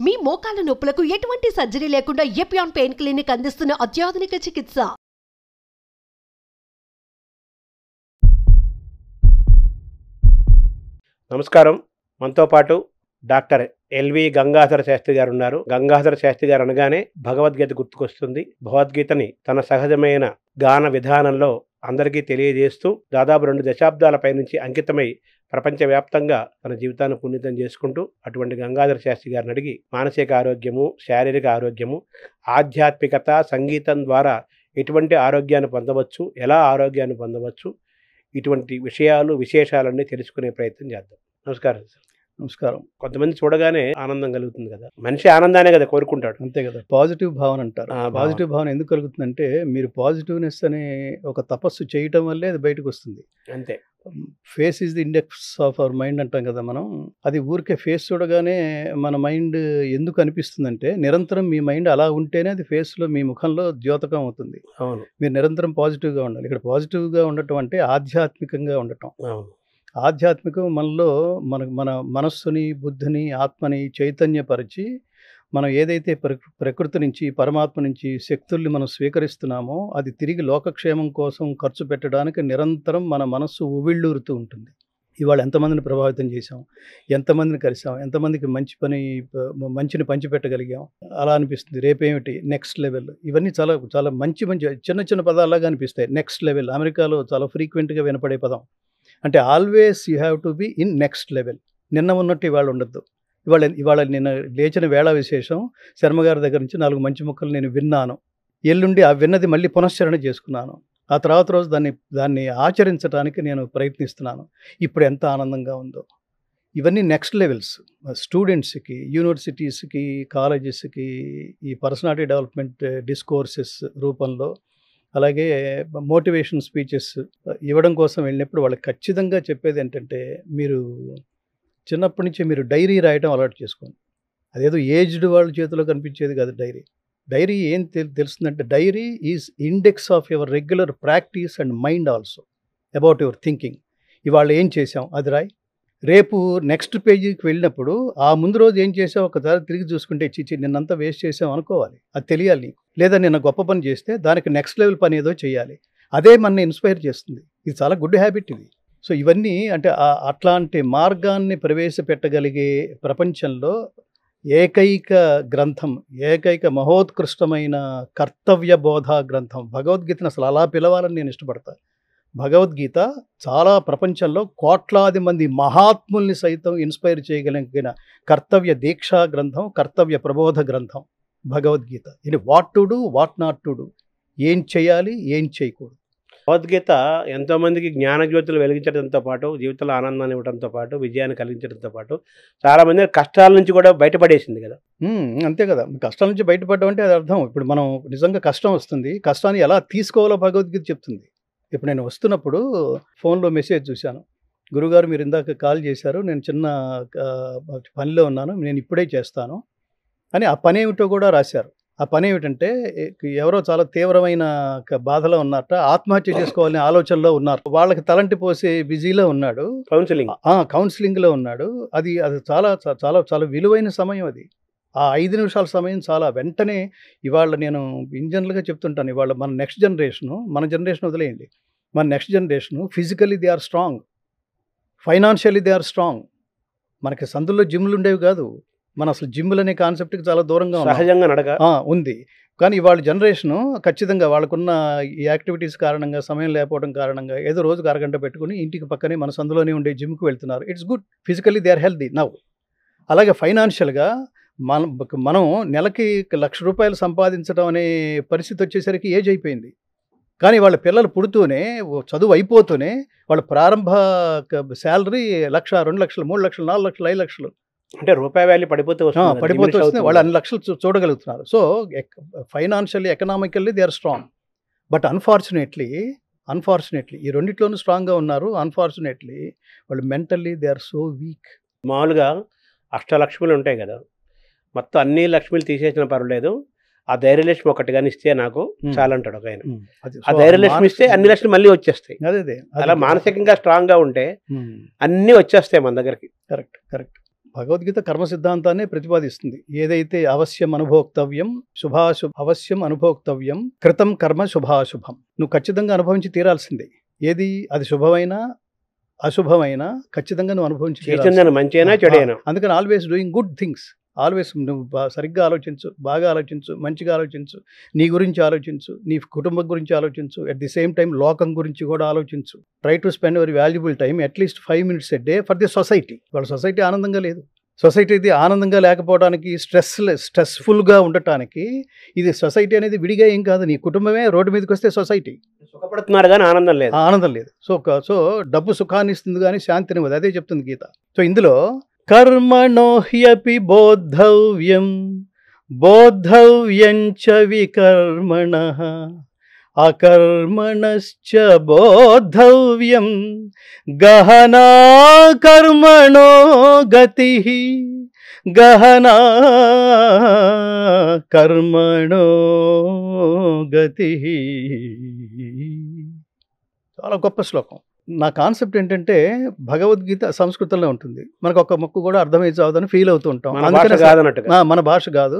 మీ మోకాల నొప్పులకు ఎటువంటి సర్జరీ లేకుండా ఎపియాన్ పెయిన్ క్లినిక్ అందిస్తున్న అత్యాధునిక చికిత్స. నమస్కారం. మనతో పాటు డాక్టర్ ఎల్వి గంగాధర శాస్త్రి గారు ఉన్నారు. గంగాధర శాస్త్రి గారు అనగానే భగవద్గీత గుర్తుకొస్తుంది. భగవద్గీతని తన సహజమైన గాన విధానంలో అందరికీ తెలియజేస్తూ దాదాపు 2 దశాబ్దాల పైనుంచి అంకితమై ప్రపంచవ్యాప్తంగా తన జీవితాన్ని పునీతం చేసుకుంటూ అటువంటి గంగాధర శాస్త్రి గారిని అడిగి మానసిక ఆరోగ్యము, శారీరక ఆరోగ్యము, ఆధ్యాత్మికత, సంగీతం ద్వారా ఎటువంటి ఆరోగ్యాన్ని పొందవచ్చు, ఎలా ఆరోగ్యాన్ని పొందవచ్చు, ఇటువంటి విషయాలు విశేషాలన్నీ తెలుసుకునే ప్రయత్నం చేద్దాం. నమస్కారం సార్. నమస్కారం. కొంతమంది చూడగానే ఆనందం కలుగుతుంది కదా, మనిషి ఆనందానే కదా కోరుకుంటాడు. అంతే కదా, పాజిటివ్ భావన అంటారు. పాజిటివ్ భావన ఎందుకు కలుగుతుందంటే మీరు పాజిటివ్నెస్ అనే ఒక తపస్సు చేయటం వల్లే అది బయటకు వస్తుంది. అంతే. Face is the index of our mind అంటాం కదా మనం. అది ఊరికే ఫేస్ చూడగానే మన మైండ్ ఎందుకు అనిపిస్తుందంటే నిరంతరం మీ మైండ్ అలా ఉంటేనే అది ఫేస్లో మీ ముఖంలో ద్యోతకం అవుతుంది. అవును. మీరు నిరంతరం పాజిటివ్గా ఉండాలి. ఇక్కడ పాజిటివ్గా ఉండటం అంటే ఆధ్యాత్మికంగా ఉండటం. అవును. ఆధ్యాత్మికం మనలో మన మనస్సుని, బుద్ధిని, ఆత్మని చైతన్యపరిచి మనం ఏదైతే ప్రకృతి నుంచి, పరమాత్మ నుంచి శక్తుల్ని మనం స్వీకరిస్తున్నామో అది తిరిగి లోకక్షేమం కోసం ఖర్చు పెట్టడానికి నిరంతరం మన మనస్సు ఉవ్విళ్ళూరుతూ ఉంటుంది. ఇవాళ ఎంతమందిని ప్రభావితం చేశాం, ఎంతమందిని కలిసాం, ఎంతమందికి మంచిని పంచిపెట్టగలిగాం, అలా అనిపిస్తుంది. రేపేమిటి నెక్స్ట్ లెవెల్, ఇవన్నీ చాలా చాలా మంచి చిన్న చిన్న పదాలాగా అనిపిస్తాయి. నెక్స్ట్ లెవెల్ అమెరికాలో చాలా ఫ్రీక్వెంట్గా వినపడే పదం. అంటే always you have to be in next level. నిన్న ఉన్నట్టు ఇవాళ ఉండద్దు. ఇవాళ నిన్న లేచిన వేళ విశేషం, శర్మగారి దగ్గర నుంచి 4 మంచి ముక్కలు నేను విన్నాను. ఎల్లుండి ఆ విన్నది మళ్ళీ పునశ్చరణ చేసుకున్నాను. ఆ తర్వాత రోజు దాన్ని ఆచరించడానికి నేను ప్రయత్నిస్తున్నాను. ఇప్పుడు ఎంత ఆనందంగా ఉందో. ఇవన్నీ నెక్స్ట్ లెవెల్స్. స్టూడెంట్స్కి, యూనివర్సిటీస్కి, కాలేజెస్కి ఈ పర్సనాలిటీ డెవలప్మెంట్ డిస్కోర్సెస్ రూపంలో, అలాగే మోటివేషన్ స్పీచెస్ ఇవ్వడం కోసం వెళ్ళినప్పుడు వాళ్ళకి ఖచ్చితంగా చెప్పేది ఏంటంటే మీరు చిన్నప్పటి నుంచి మీరు డైరీ రాయటం అలవాటు చేసుకోండి. అదేదో ఏజ్డ్ వాళ్ళ చేతిలో కనిపించేది కాదు డైరీ ఏం తెలుస్తుందంటే diary is index of your regular practice and mind also about your thinking. ఇవాళ ఏం చేసాం అది రాయి. రేపు నెక్స్ట్ పేజీకి వెళ్ళినప్పుడు ఆ ముందు రోజు ఏం చేసాం ఒకసారి తిరిగి చూసుకుంటే నిన్నంతా వేస్ట్ చేసాం అనుకోవాలి. అది తెలియాలి. లేదా నిన్న గొప్ప పని చేస్తే దానికి నెక్స్ట్ లెవెల్ పని ఏదో చేయాలి. అదే మన ఇన్స్పైర్ చేస్తుంది. ఇది చాలా గుడ్ హ్యాబిట్ ఇది. సో ఇవన్నీ అంటే అట్లాంటి మార్గాన్ని ప్రవేశపెట్టగలిగే ప్రపంచంలో ఏకైక గ్రంథం, ఏకైక మహోత్కృష్టమైన కర్తవ్య బోధ గ్రంథం భగవద్గీతను అసలు అలా పిలవాలని నేను ఇష్టపడతాను. భగవద్గీత చాలా ప్రపంచంలో కోట్లాది మంది మహాత్ముల్ని సైతం ఇన్స్పైర్ చేయగలిగిన కర్తవ్య దీక్షా గ్రంథం, కర్తవ్య ప్రబోధ గ్రంథం భగవద్గీత. ఇది what to do, what not to do, ఏం చేయాలి, ఏం చేయకూడదు. భగవద్గీత ఎంతోమందికి జ్ఞానజ్యోతులు వెలిగించడంతో పాటు, జీవితంలో ఆనందాన్ని ఇవ్వడంతో పాటు, విజయాన్ని కలిగించడంతో పాటు చాలామంది కష్టాల నుంచి కూడా బయటపడేసింది కదా. అంతే కదా, కష్టాల నుంచి బయటపడడం అంటే అది అర్థం. ఇప్పుడు మనం నిజంగా కష్టం వస్తుంది, కష్టాన్ని ఎలా తీసుకోవాలో భగవద్గీత చెప్తుంది. ఇప్పుడు నేను వస్తున్నప్పుడు ఫోన్లో మెసేజ్ చూశాను, గురుగారు మీరు ఇందాక కాల్ చేశారు, నేను చిన్న పనిలో ఉన్నాను, నేను ఇప్పుడే చేస్తాను అని. ఆ పని ఏమిటో కూడా రాశారు. ఆ పని ఏమిటంటే ఎవరో చాలా తీవ్రమైన బాధలో ఉన్నారట, ఆత్మహత్య చేసుకోవాలనే ఆలోచనలో ఉన్నారు. వాళ్ళకి తలంటి పోసే బిజీలో ఉన్నాడు, కౌన్సిలింగ్లో ఉన్నాడు. అది చాలా చాలా చాలా విలువైన సమయం అది. ఆ 5 నిమిషాల సమయం చాలా. వెంటనే ఇవాళ నేను ఇంజనరల్గా చెప్తుంటాను, ఇవాళ మన నెక్స్ట్ జనరేషన్ వదిలేయండి, మన next generation physically they are strong, financially they are strong. మనకి సందుల్లో జిమ్లు ఉండేవి కాదు, మన అసలు జిమ్లు అనే కాన్సెప్ట్కి చాలా దూరంగా సహజంగా నడక ఉంది. కానీ ఇవాళ జనరేషను ఖచ్చితంగా వాళ్ళకున్న ఈ యాక్టివిటీస్ కారణంగా, సమయం లేకపోవడం కారణంగా ఏదో రోజుకు అరగంట పెట్టుకుని ఇంటికి పక్కనే మన సందులోనే ఉండే జిమ్కి వెళ్తున్నారు. It's good. Physically they are healthy now. అలాగే ఫైనాన్షియల్గా మనం నెలకి ₹1,00,000 సంపాదించడం అనే పరిస్థితి వచ్చేసరికి ఏజ్ అయిపోయింది. కానీ వాళ్ళ పిల్లలు పుడుతూనే, చదువు అయిపోతూనే వాళ్ళ ప్రారంభ శాలరీ 1,00,000, 2,00,000, 3,00,000, 4,00,000, 5,00,000. అంటే రూపాయి వాల్యూ పడిపోతూ వస్తుంది. వాళ్ళు అన్ని లక్షలు చూడగలుగుతున్నారు. So financially, economically they are strong. But unfortunately ఈ రెండిట్లోనూ స్ట్రాంగ్గా ఉన్నారు. అన్ఫార్చునేట్లీ వాళ్ళు mentally they are so weak. మామూలుగా అష్టలక్ష్ములు ఉంటాయి కదా, మొత్తం అన్ని లక్ష్మిలు తీసేసిన పర్వాలేదు, ఆ ధైర్యలక్ష్మి ఒకటి కానీ ఇస్తే నాకు చాలా అంటాడు ఒక ఆయన. ఆ ధైర్యలక్ష్మి ఇస్తే అన్ని లక్ష్మి మళ్ళీ వచ్చేస్తాయి. అలా మానసికంగా స్ట్రాంగ్గా ఉంటే అన్నీ వచ్చేస్తాయి మన దగ్గరికి. కరెక్ట్. భగవద్గీత కర్మ సిద్ధాంతాన్ని ప్రతిపాదిస్తుంది. ఏదైతే అవశ్యం అనుభోక్తవ్యం, అవశ్యం అనుభోక్తవ్యం, కృతం కర్మ శుభాశుభం. నువ్వు ఖచ్చితంగా అనుభవించి తీరాల్సిందే. ఏది అది శుభమైనా అశుభమైనా ఖచ్చితంగా నువ్వు అనుభవించి చేసిందని మంచైనా చెడైనా. అందుకని always doing good things. Always నువ్వు సరిగ్గా ఆలోచించు, బాగా ఆలోచించు, మంచిగా ఆలోచించు, నీ గురించి ఆలోచించు, నీ కుటుంబం గురించి ఆలోచించు, అట్ ది సేమ్ టైం లోకం గురించి కూడా ఆలోచించు. Try to spend your valuable time at least 5 minutes a day for the society. వాళ్ళ సొసైటీ ఆనందంగా లేదు. సొసైటీ ఆనందంగా లేకపోవడానికి, స్ట్రెస్ఫుల్గా ఉండటానికి ఇది సొసైటీ అనేది విడిగా ఏం కాదు. నీ కుటుంబమే రోడ్డు మీదకి వస్తే సొసైటీ సుఖపడుతున్నారు కానీ ఆనందం లేదు. ఆనందం లేదు. సో డబ్బు సుఖాన్ని ఇస్తుంది కానీ శాంతినివ్వదు. అదే చెప్తుంది గీత. సో ఇందులో కర్మణో హ్యపి బోద్ధవ్యం, బోద్ధవ్యం చ వికర్మణః, అకర్మణశ్చ బోద్ధవ్యం, గహనా కర్మణో గతిః, గహనా కర్మణో గతిః. చాలా గొప్ప శ్లోకం. నా కాన్సెప్ట్ ఏంటంటే భగవద్గీత సంస్కృతంలో ఉంటుంది. మనకు ఒక మొక్కు కూడా అర్థమై చావదని ఫీల్ అవుతూ ఉంటాం. మన భాష కాదు.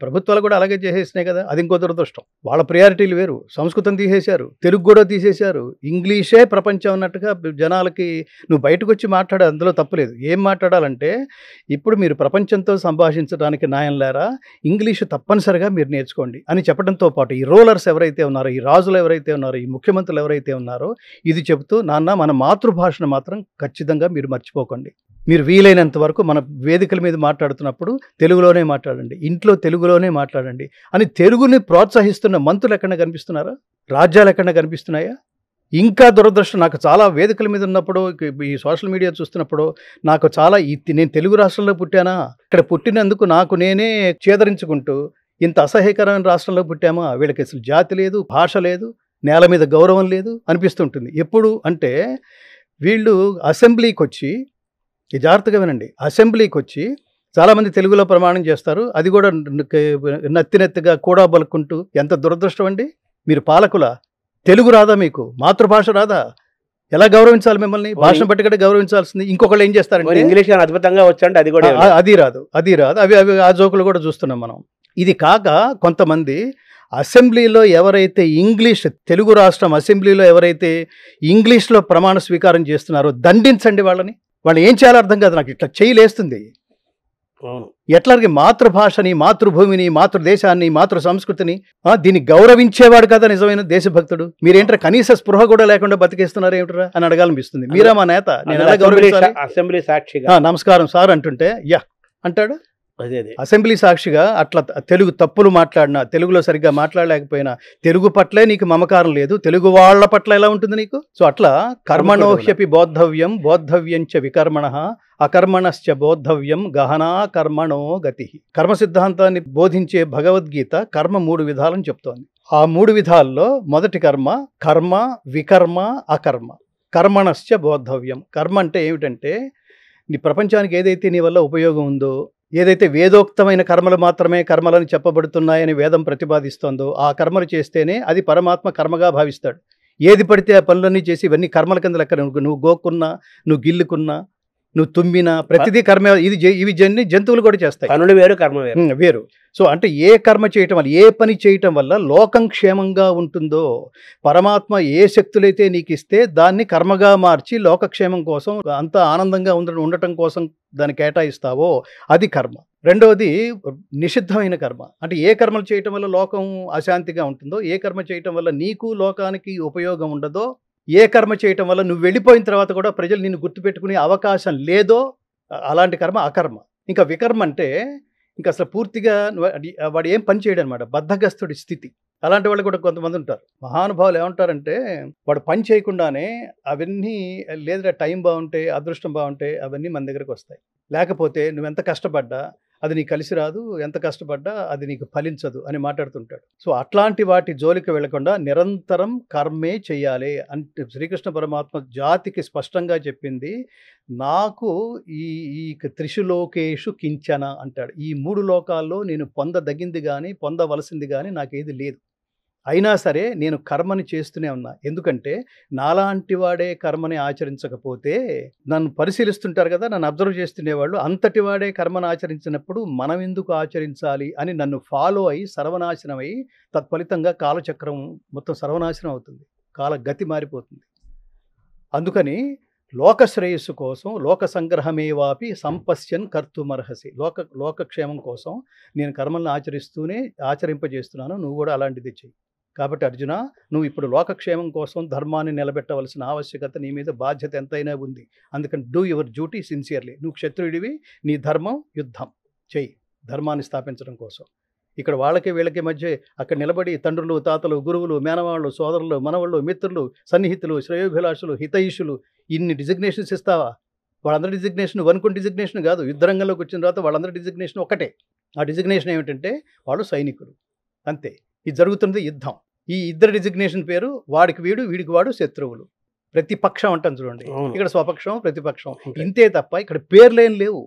ప్రభుత్వాలు కూడా అలాగే చేసేసినాయి కదా. అది ఇంకో దురదృష్టం. వాళ్ళ ప్రియారిటీలు వేరు. సంస్కృతం తీసేశారు, తెలుగు కూడా తీసేశారు. ఇంగ్లీషే ప్రపంచం అన్నట్టుగా జనాలకి నువ్వు బయటకు వచ్చి మాట్లాడే అందులో తప్పులేదు. ఏం మాట్లాడాలంటే ఇప్పుడు మీరు ప్రపంచంతో సంభాషించడానికి న్యాయం లేరా, ఇంగ్లీషు తప్పనిసరిగా మీరు నేర్చుకోండి అని చెప్పడంతో పాటు ఈ రూలర్స్ ఎవరైతే ఉన్నారో, ఈ రాజులు ఎవరైతే ఉన్నారో, ఈ ముఖ్యమంత్రులు ఎవరైతే ఉన్నారో ఇది చెబుతూ నాన్న మన మాతృభాషను మాత్రం ఖచ్చితంగా మీరు మర్చిపోకండి. మీరు వీలైనంత వరకు మన వేదికల మీద మాట్లాడుతున్నప్పుడు తెలుగులోనే మాట్లాడండి, ఇంట్లో తెలుగులోనే మాట్లాడండి అని తెలుగుని ప్రోత్సహిస్తున్న మంత్రులు ఎక్కడ కనిపిస్తున్నారా? రాజ్యాలు ఎక్కడ కనిపిస్తున్నాయా? ఇంకా దురదృష్టం, నాకు చాలా వేదికల మీద ఉన్నప్పుడు, ఈ సోషల్ మీడియా చూస్తున్నప్పుడు నాకు చాలా నేను తెలుగు రాష్ట్రంలో పుట్టానా, ఇక్కడ పుట్టినందుకు నాకు నేనే చేదరించుకుంటూ ఇంత అసహ్యకరమైన రాష్ట్రంలో పుట్టామా, వీళ్ళకి అసలు జాతి లేదు, భాష లేదు, నేల మీద గౌరవం లేదు అనిపిస్తుంటుంది. ఎప్పుడు అంటే వీళ్ళు అసెంబ్లీకి వచ్చి, జాగ్రత్తగా వినండి, అసెంబ్లీకి వచ్చి చాలామంది తెలుగులో ప్రమాణం చేస్తారు. అది కూడా నత్తినెత్తిగా కూడా బలుకుంటూ. ఎంత దురదృష్టం అండి. మీరు పాలకుల తెలుగు రాదా, మీకు మాతృభాష రాదా? ఎలా గౌరవించాలి మిమ్మల్ని? భాషను బట్టి కూడా గౌరవించాల్సింది. ఇంకొకళ్ళు ఏం చేస్తారంటే ఇంగ్లీష్ అద్భుతంగా వచ్చండి, అది కూడా అది రాదు. అవి ఆ జోకులు కూడా చూస్తున్నాం మనం. ఇది కాక కొంతమంది అసెంబ్లీలో ఎవరైతే తెలుగు రాష్ట్రం అసెంబ్లీలో ఎవరైతే ఇంగ్లీష్లో ప్రమాణ స్వీకారం చేస్తున్నారో దండించండి వాళ్ళని. వాళ్ళు ఏం చేయాలో అర్థం కాదు నాకు. ఇట్లా చేయలేస్తుంది. ఎట్లాగే మాతృభాషని, మాతృభూమిని, మాతృదేశాన్ని, మాతృ సంస్కృతిని దీన్ని గౌరవించేవాడు కదా నిజమైన దేశభక్తుడు. మీరేంటారా కనీస స్పృహ కూడా లేకుండా బతికేస్తున్నారు ఏమిట్రా అని అడగాలనిపిస్తుంది. మీరా మా నేత, నేను ఎలా గౌరవించాలి? అసెంబ్లీ సాక్షిగా నమస్కారం సార్ అంటుంటే యా అంటాడు. అసెంబ్లీ సాక్షిగా అట్లా తెలుగు తప్పులు మాట్లాడినా, తెలుగులో సరిగ్గా మాట్లాడలేకపోయినా, తెలుగు పట్లే నీకు మమకారం లేదు, తెలుగు వాళ్ళ పట్ల ఎలా ఉంటుంది నీకు? సో అట్లా కర్మణోహ్యపి బోద్ధవ్యం, బోద్ధవ్యం చ వికర్మణః, అకర్మణశ్చ బోద్ధవ్యం, గహనా కర్మణో గతి. కర్మ సిద్ధాంతాన్ని బోధించే భగవద్గీత కర్మ 3 విధాలని చెప్తోంది. ఆ 3 విధాల్లో మొదటి కర్మ, కర్మ వికర్మ అకర్మ. కర్మణశ్చ బోద్ధవ్యం. కర్మ అంటే ఏమిటంటే నీ ప్రపంచానికి ఏదైతే నీ వల్ల ఉపయోగం ఉందో, ఏదైతే వేదోక్తమైన కర్మలు మాత్రమే కర్మలని చెప్పబడుతున్నాయని వేదం ప్రతిపాదిస్తోందో ఆ కర్మలు చేస్తేనే అది పరమాత్మ కర్మగా భావిస్తాడు. ఏది పడితే ఆ పనులన్నీ చేసి ఇవన్నీ కర్మల కింద లెక్క. నువ్వు గోక్కున్నా, నువ్వు గిల్లుకున్నా, నువ్వు తుమ్మినా ప్రతిదీ కర్మ. ఇవి జంతువులు కూడా చేస్తాయి. కర్మలు వేరు, కర్మ వేరు. సో అంటే ఏ కర్మ చేయటం వల్ల, ఏ పని చేయటం వల్ల లోకం క్షేమంగా ఉంటుందో, పరమాత్మ ఏ శక్తులైతే నీకు ఇస్తే దాన్ని కర్మగా మార్చి లోకక్షేమం కోసం, అంతా ఆనందంగా ఉండటం కోసం దాన్ని కేటాయిస్తావో అది కర్మ. రెండవది నిషిద్ధమైన కర్మ. అంటే ఏ కర్మలు చేయటం వల్ల లోకం అశాంతిగా ఉంటుందో, ఏ కర్మ చేయటం వల్ల నీకు లోకానికి ఉపయోగం ఉండదో, ఏ కర్మ చేయటం వల్ల నువ్వు వెళ్ళిపోయిన తర్వాత కూడా ప్రజలు నిన్ను గుర్తుపెట్టుకునే అవకాశం లేదో అలాంటి కర్మ అకర్మ. ఇంకా వికర్మ అంటే ఇంకా అసలు పూర్తిగా వాడు ఏం పని చేయడు అనమాట, బద్ధగస్తుడి స్థితి. అలాంటి వాళ్ళు కూడా కొంతమంది ఉంటారు. మహానుభావులు ఏమంటారంటే వాడు పని చేయకుండానే అవన్నీ లేదా టైం బాగుంటే, అదృష్టం బాగుంటే అవన్నీ మన దగ్గరకు వస్తాయి. లేకపోతే నువ్వెంత కష్టపడ్డా అది నీకు కలిసి రాదు, ఎంత కష్టపడ్డా అది నీకు ఫలించదు అని మాట్లాడుతుంటాడు. సో అట్లాంటి వాటి జోలికి వెళ్లకుండా నిరంతరం కర్మే చెయ్యాలి అంటే శ్రీకృష్ణ పరమాత్మ జాతికి స్పష్టంగా చెప్పింది. నాకు ఈ త్రిశులోకేషు కించన అంటాడు. ఈ 3 లోకాల్లో నేను పొందదగింది కానీ పొందవలసింది కానీ నాకేది లేదు. అయినా సరే నేను కర్మని చేస్తూనే ఉన్నా. ఎందుకంటే నాలాంటి వాడే కర్మని ఆచరించకపోతే నన్ను పరిశీలిస్తుంటారు కదా, నన్ను అబ్జర్వ్ చేస్తుండేవాళ్ళు. అంతటి వాడే కర్మను ఆచరించినప్పుడు మనం ఎందుకు ఆచరించాలి అని నన్ను ఫాలో అయ్యి సర్వనాశనం అయ్యి తత్ఫలితంగా కాలచక్రం మొత్తం సర్వనాశనం అవుతుంది, కాల గతి మారిపోతుంది. అందుకని లోక శ్రేయస్సు కోసం లోక సంగ్రహమేవాపి సంపశ్యన్ కర్తుమర్హసి, లోకక్షేమం కోసం నేను కర్మలను ఆచరింపజేస్తున్నాను, నువ్వు కూడా అలాంటిది చెయ్యి. కాబట్టి అర్జున, నువ్వు ఇప్పుడు లోకక్షేమం కోసం ధర్మాన్ని నిలబెట్టవలసిన ఆవశ్యకత, నీ మీద బాధ్యత ఎంతైనా ఉంది. అందుకని డూ యువర్ డ్యూటీ సిన్సియర్లీ. నువ్వు క్షత్రుడివి, నీ ధర్మం యుద్ధం చెయ్యి ధర్మాన్ని స్థాపించడం కోసం. ఇక్కడ వాళ్ళకి వీళ్ళకి మధ్య అక్కడ నిలబడి తండ్రులు, తాతలు, గురువులు, మేనవాళ్ళు, సోదరులు, మనవాళ్ళు, మిత్రులు, సన్నిహితులు, శ్రేయోభిలాషులు, హితైషులు, ఇన్ని డిజిగ్నేషన్స్ ఇస్తావా? వాళ్ళందరి డిజిగ్నేషన్ వనుకుని డిజిగ్నేషన్ కాదు. యుద్ధరంగంలోకి వచ్చిన తర్వాత వాళ్ళందరి డిజిగ్నేషన్ ఒకటే. ఆ డిజిగ్నేషన్ ఏమిటంటే వాళ్ళు సైనికులు, అంతే. ఇది జరుగుతున్నది యుద్ధం. ఈ ఇద్దరు డిజిగ్నేషన్ పేరు వాడికి వీడు, వీడికి వాడు శత్రువులు. ప్రతిపక్షం అంటాం చూడండి, ఇక్కడ స్వపక్షం, ప్రతిపక్షం, ఇంతే తప్ప ఇక్కడ పేర్లేం లేవు.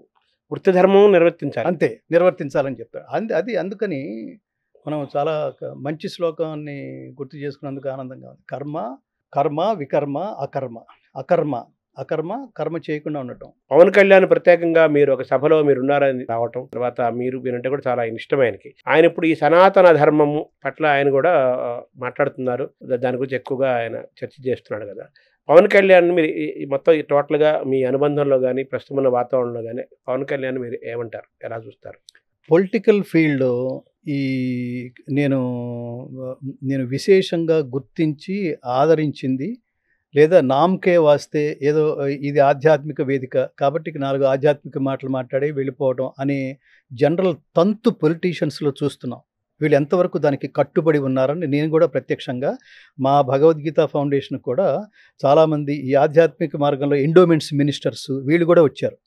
వృత్తి ధర్మం నిర్వర్తించాలి, అంతే, నిర్వర్తించాలని చెప్పారు. అది అందుకని మనం చాలా మంచి శ్లోకాన్ని గుర్తు చేసుకున్నందుకు ఆనందంగా ఉంది. కర్మ వికర్మ అకర్మ కర్మ చేయకుండా ఉండటం. పవన్ కళ్యాణ్ ప్రత్యేకంగా మీరు ఒక సభలో మీరు ఉన్నారని రావటం, తర్వాత మీరంటే కూడా చాలా ఇష్టం ఆయనకి. ఆయన ఇప్పుడు ఈ సనాతన ధర్మము పట్ల ఆయన కూడా మాట్లాడుతున్నారు, దాని గురించి ఎక్కువగా ఆయన చర్చ చేస్తున్నాడు కదా. పవన్ కళ్యాణ్ మీరు మొత్తం టోటల్గా మీ అనుబంధంలో కానీ ప్రస్తుతం ఉన్న వాతావరణంలో కానీ పవన్ కళ్యాణ్ మీరు ఏమంటారు, ఎలా చూస్తారు? పొలిటికల్ ఫీల్డ్ ఈ నేను విశేషంగా గుర్తించి ఆదరించింది, లేదా నామకే వాస్తే ఏదో ఇది ఆధ్యాత్మిక వేదిక కాబట్టి 4 ఆధ్యాత్మిక మాటలు మాట్లాడి వెళ్ళిపోవడం అనే జనరల్ తంతు పొలిటీషియన్స్లో చూస్తున్నాం. వీళ్ళు ఎంతవరకు దానికి కట్టుబడి ఉన్నారని నేను కూడా ప్రత్యక్షంగా మా భగవద్గీత ఫౌండేషన్ కూడా చాలామంది ఈ ఆధ్యాత్మిక మార్గంలో ఎండోమెంట్స్ మినిస్టర్స్ వీళ్ళు కూడా వచ్చారు.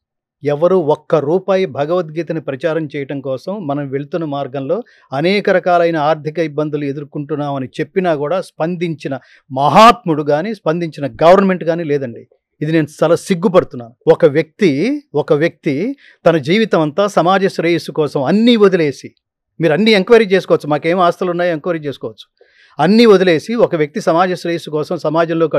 ఎవరు ₹1 భగవద్గీతని ప్రచారం చేయటం కోసం మనం వెళ్తున్న మార్గంలో అనేక రకాలైన ఆర్థిక ఇబ్బందులు ఎదుర్కొంటున్నామని చెప్పినా కూడా స్పందించిన మహాత్ముడు కానీ స్పందించిన గవర్నమెంట్ కానీ లేదండి. ఇది నేను చాలా సిగ్గుపడుతున్నాను. ఒక వ్యక్తి తన జీవితం అంతా సమాజ శ్రేయస్సు కోసం అన్నీ వదిలేసి, మీరు అన్నీ ఎంక్వైరీ చేసుకోవచ్చు, మాకేం ఆస్తులు ఉన్నాయో ఎంక్వైరీ చేసుకోవచ్చు, అన్నీ వదిలేసి ఒక వ్యక్తి సమాజ శ్రేయస్సు కోసం సమాజంలోకి